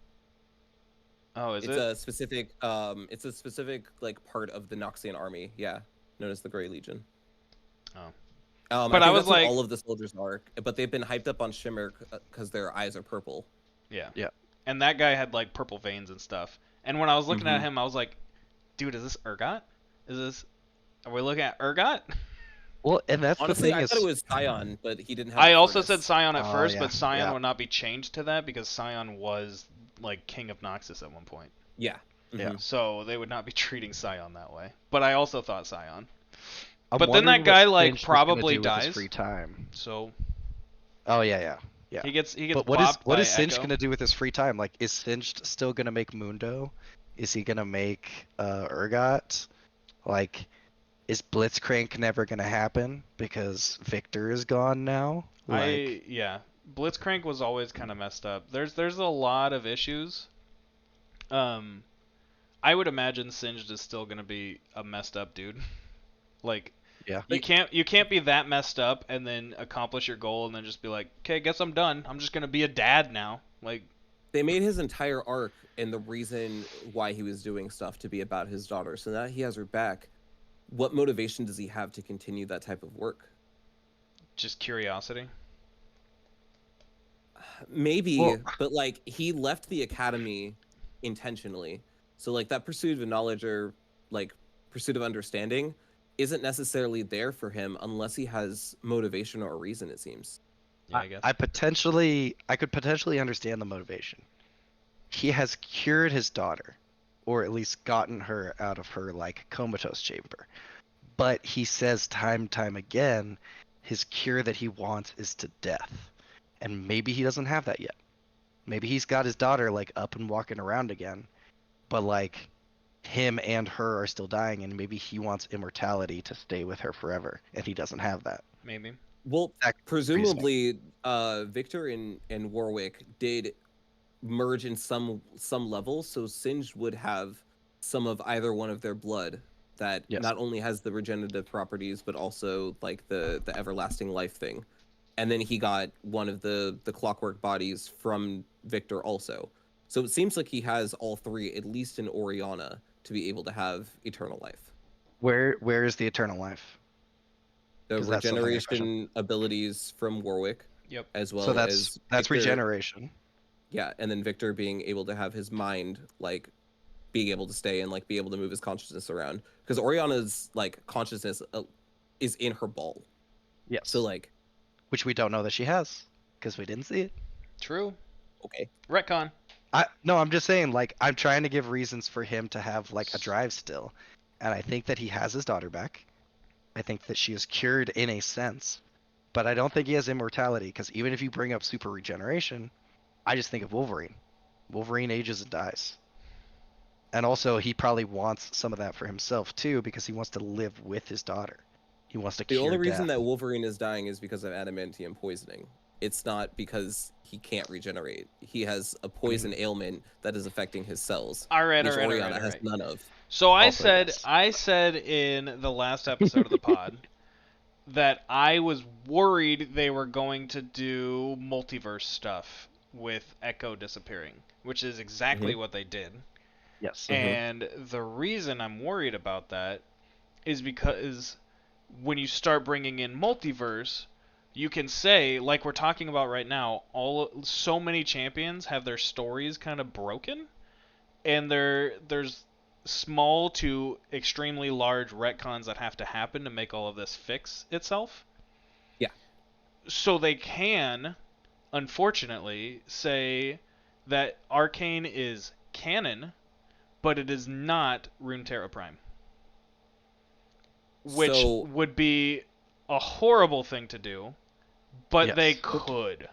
Oh, is it's it? a specific like part of the Noxian army. Yeah, known as the Great Legion. Oh. I But I think was that's what like, all of the soldiers are, but they've been hyped up on Shimmer because their eyes are purple. yeah. Yeah. And that guy had like purple veins and stuff. And when I was looking at Mm-hmm. him, I was like, dude, is this Urgot? Is this Are we looking at Urgot? Well, and that's the Honestly, thing I thought it is. was Scion, but he didn't have I the also said furnace. Scion at Oh first, yeah. but Scion Yeah. would not be changed to that because Scion was like king of Noxus at one point. Yeah. Yeah. Mm-hmm. So they would not be treating Scion that way. But I also thought Scion. I'm But then wondering that what guy like Finch is gonna probably do with his dies. free time. So Oh yeah, yeah, yeah. he gets But what is bopped what by is Sinch Echo. gonna do with his free time? Like, is Sinch still gonna make Mundo? Is he gonna make Urgot? Like, is Blitzcrank never gonna happen because Victor is gone now? Like, Yeah. Blitzcrank was always kind of messed up. There's a lot of issues. Um I would imagine Singed is still gonna be a messed up dude. Like Yeah. You can't be that messed up and then accomplish your goal and then just be like, okay, guess I'm done. I'm just gonna be a dad now. Like, They made his entire arc and the reason why he was doing stuff to be about his daughter. So now that he has her back, what motivation does he have to continue that type of work? just curiosity. Maybe, Well, but like he left the academy intentionally. So like that pursuit of knowledge or like pursuit of understanding isn't necessarily there for him unless he has motivation or a reason, it seems. Yeah, I guess. I could potentially understand the motivation. He has cured his daughter, or at least gotten her out of her like comatose chamber. But he says time again, his cure that he wants is to death. And maybe he doesn't have that yet. Maybe he's got his daughter like up and walking around again, but like him and her are still dying, and maybe he wants immortality to stay with her forever, and he doesn't have that. Maybe. Well, That presumably Victor and Warwick did merge in some level, so Singed would have some of either one of their blood that Yes. not only has the regenerative properties but also like the everlasting life thing. And then he got one of the clockwork bodies from Victor also. So it seems like he has all three, at least in Oriana, to be able to have eternal life. Where is the eternal life? The 'Cause that's something I question. regeneration abilities from Warwick, Yep. as well So that's as Victor, regeneration. yeah, and then Victor being able to have his mind like being able to stay and like be able to move his consciousness around, because Oriana's like consciousness is in her ball. Yes. So like, Which we don't know that she has because we didn't see it. True. okay, Retcon. I'm just saying, like, I'm trying to give reasons for him to have like a drive still, and I think that he has his daughter back. I think that she is cured in a sense, but I don't think he has immortality because even if you bring up super regeneration, I just think of Wolverine. Wolverine ages and dies, and also he probably wants some of that for himself too because he wants to live with his daughter. He wants to the cure only reason death. that Wolverine is dying is because of adamantium poisoning. It's not because he can't regenerate. He has a poison ailment that is affecting his cells, All right. which Oriana has none of. So Also, yes. I said in the last episode of the pod that I was worried they were going to do multiverse stuff with Echo disappearing, which is exactly what they did. Yes. And the reason I'm worried about that is because when you start bringing in multiverse, you can say, like we're talking about right now, so many champions have their stories kind of broken, and there's small to extremely large retcons that have to happen to make all of this fix itself. Yeah. So they can, unfortunately, say that Arcane is canon, but it is not Runeterra Prime. Which So would be a horrible thing to do, but Yes. they could.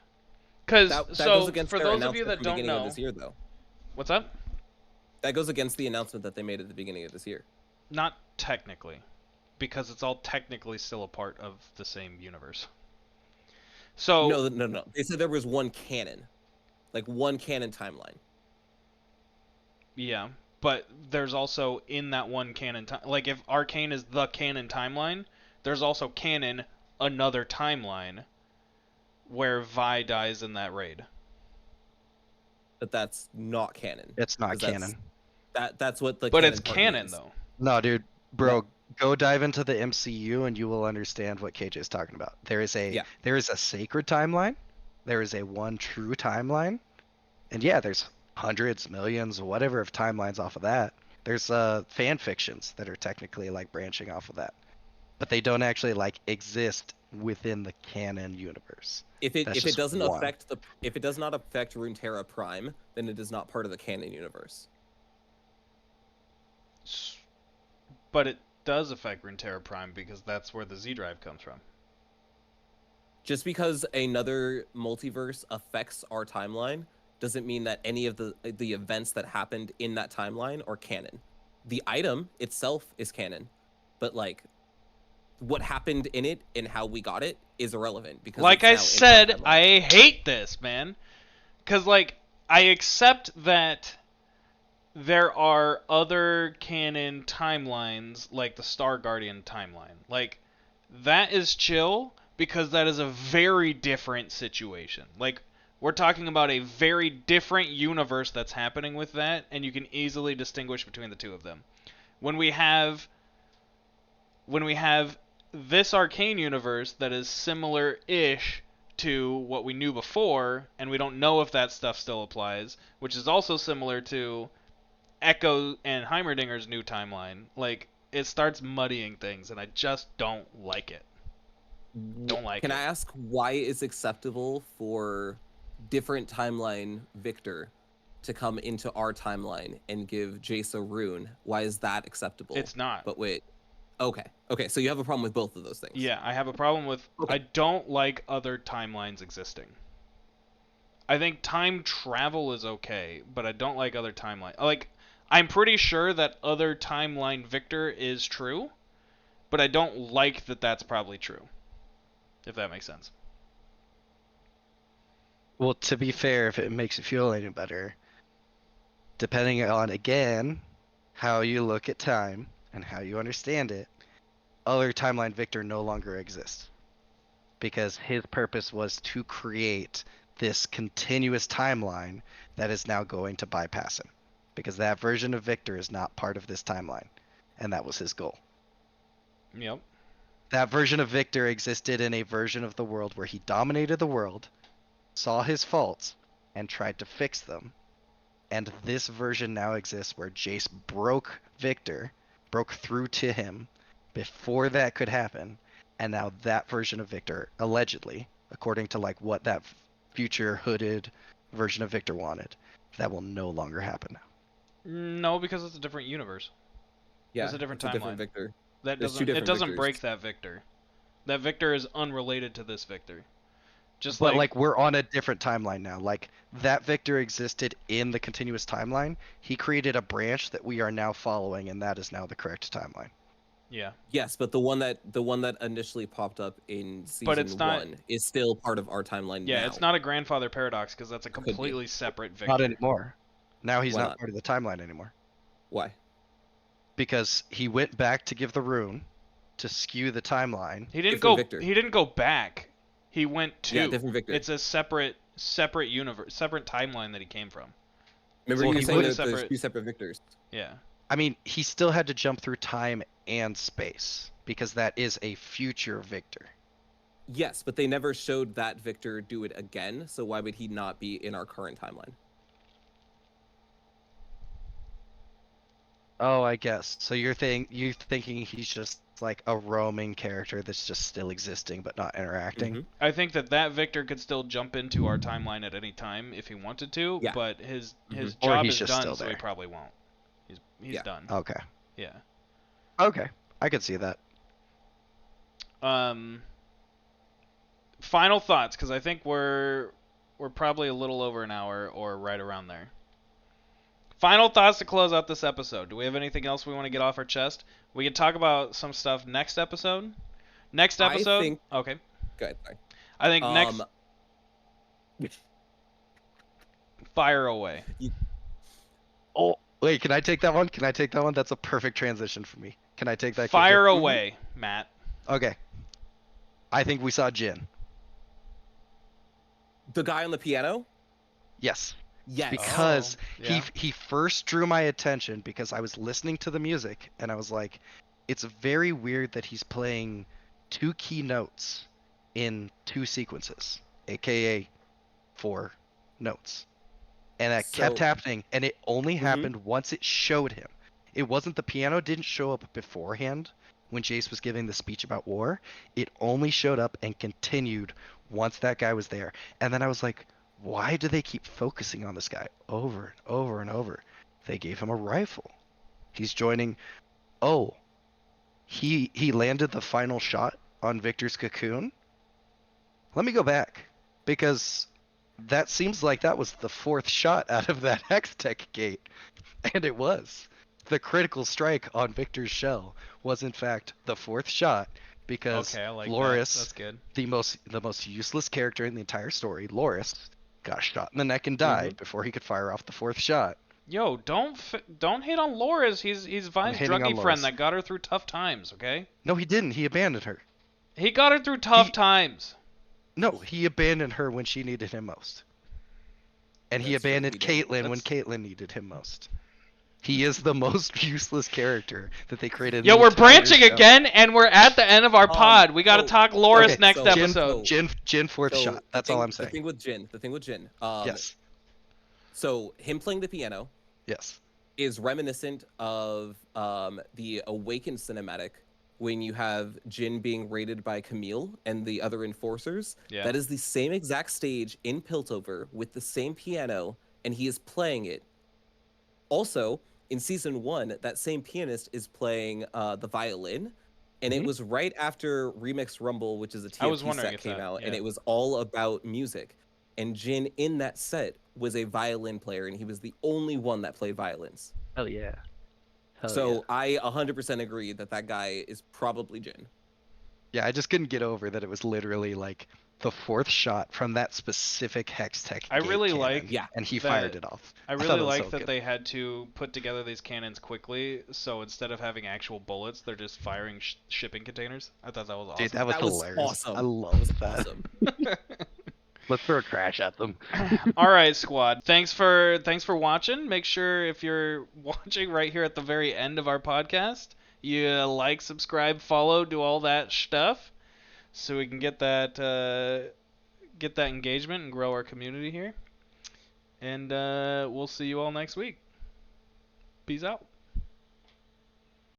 Because, that so, goes against for their those of you announcement that from don't beginning of know, this year, though. what's up? That goes against the announcement that they made at the beginning of this year. Not technically, because it's all technically still a part of the same universe. So No. They said there was one canon, like one canon timeline. yeah, but there's also in that one canon like if Arcane is the canon timeline, there's also canon another timeline where Vi dies in that raid. But that's not canon. It's not 'Cause canon. That's what the But canon it's part canon means. though. No, dude, bro, go dive into the MCU and you will understand what KJ is talking about. There is a sacred timeline, there is a one true timeline, and yeah, there's hundreds, millions, whatever of timelines off of that. There's fan fictions that are technically like branching off of that, but they don't actually like exist within the canon universe. If That's it just doesn't one. affect if it does not affect Runeterra Prime, then it is not part of the canon universe. But it does affect Runeterra Prime because that's where the Z drive comes from. Just because another multiverse affects our timeline doesn't mean that any of the events that happened in that timeline are canon. The item itself is canon, but like what happened in it and how we got it is irrelevant because like I said, I hate this, man. Cuz like I accept that there are other canon timelines like the Star Guardian timeline. Like That is chill because that is a very different situation. Like, we're talking about a very different universe that's happening with that, and you can easily distinguish between the two of them. When we have this Arcane universe that is similar-ish to what we knew before, and we don't know if that stuff still applies, which is also similar to Echo and Heimerdinger's new timeline. Like, it starts muddying things, and I just don't like it. Don't like Can it. I ask why it's acceptable for different timeline Victor to come into our timeline and give Jace a rune? Why is that acceptable? It's not. But wait. Okay, so you have a problem with both of those things. Yeah, I have a problem with... Okay. I don't like other timelines existing. I think time travel is okay, but I don't like other timeline. Like, I'm pretty sure that other timeline Victor is true, but I don't like that that's probably true. If that makes sense. Well, to be fair, if it makes you feel any better, depending on, again, how you look at time and how you understand it, other timeline Victor no longer exists. Because his purpose was to create this continuous timeline that is now going to bypass him. Because that version of Victor is not part of this timeline. And that was his goal. Yep. That version of Victor existed in a version of the world where he dominated the world, saw his faults, and tried to fix them. And this version now exists where Jace broke Victor, broke through to him before that could happen, and now that version of Victor, allegedly, according to like what that future hooded version of Victor wanted, that will no longer happen now. No, because it's a different universe. Yeah, It's a different it's a different timeline. Victor. That There's two doesn't. It different doesn't Victors. break that Victor. That Victor is unrelated to this Victor. Just But like we're on a different timeline now. Like that Victor existed in the continuous timeline. He created a branch that we are now following, and that is now the correct timeline. yeah. Yes, but the one that initially popped up in season But it's not- 1 is still part of our timeline Yeah, now. it's not a grandfather paradox because that's a Could be. completely separate Victor. Not anymore. Now he's Why not not? part of the timeline anymore. Why? Because he went back to give the rune to skew the timeline. He didn't Different go. Victor. He didn't go back. He went to. Yeah, different Victor. It's a separate universe, separate timeline that he came from. Remember Well, you he saying was that there's separate- two separate Victors. Yeah. I mean, he still had to jump through time and space because that is a future Victor. Yes, but they never showed that Victor do it again, so why would he not be in our current timeline? Oh, I guess. So you're thinking he's just like a roaming character that's just still existing but not interacting. Mhm. I think that Victor could still jump into our timeline at any time if he wanted to, Yeah. but his Mhm. Or job he's is just done, still so he there. probably won't. He's Yeah. done. Okay. Yeah. Okay. I could see that. Final thoughts, because I think we're probably a little over an hour or right around there. Final thoughts to close out this episode. Do we have anything else we want to get off our chest? We can talk about some stuff next episode. Next I episode. think- Okay. Go ahead, sorry. I think next. Fire away. Oh, wait, can I take that one? Can I take that one? That's a perfect transition for me. Can I take that? Fire Keisha? away, Matt. Okay. I think we saw Jin. The guy on the piano? Yes. Yes. Because yeah. he first drew my attention because I was listening to the music and I was like, it's very weird that he's playing two key notes in two sequences, aka 4 notes. And that kept So- happening, and it only happened once it showed him. It wasn't the piano didn't show up beforehand when Jace was giving the speech about war. It only showed up and continued once that guy was there. And then I was like, why do they keep focusing on this guy over and over and over? They gave him a rifle. He's joining. Oh, he landed the final shot on Victor's cocoon. Let me go back because that seems like that was the 4th shot out of that Hextech gate, and it was. The critical strike on Victor's shell was in fact the 4th shot because Okay, I like that. Loris, That's good. the most useless character in the entire story, Loris, got shot in the neck and died before he could fire off the 4th shot. Yo, don't hate on Loris. He's Vi's hating on druggy Loris. friend that got her through tough times. Okay. No, he didn't. He abandoned her. He got her through tough He- times. No, he abandoned her when she needed him most. And he That's true, abandoned he did. Caitlyn when Caitlyn needed him most. He is the most useless character that they created. In Yo, the we're entire branching show. again, and we're at the end of our pod. We gotta so- talk Loris okay, next so- episode. Jin fourth So shot. That's all I'm saying. The thing with Jin, Yes. so him playing the piano Yes. is reminiscent of the Awakened cinematic when you have Jin being raided by Camille and the other enforcers. Yeah. That is the same exact stage in Piltover with the same piano, and he is playing it. Also, in season 1, that same pianist is playing the violin, and it was right after Remix Rumble, which is a I was TFT wondering set, if came that- out, and yeah. it was all about music. And Jin in that set was a violin player, and he was the only one that played violins. Hell yeah. So I 100% agree that that guy is probably Jin. Yeah, I just couldn't get over that it was literally like the fourth shot from that specific Hex Tech. I gate really cannon, like Yeah. and he that- fired it off. I thought really it was like so that good. they had to put together these cannons quickly, so instead of having actual bullets, they're just firing shipping containers. I thought that was awesome. Dude, that was That was hilarious. awesome. I love that. Awesome. Let's throw a crash at them. All right, squad. Thanks for watching. Make sure if you're watching right here at the very end of our podcast, you like, subscribe, follow, do all that stuff, so we can get that engagement and grow our community here. And we'll see you all next week. Peace out.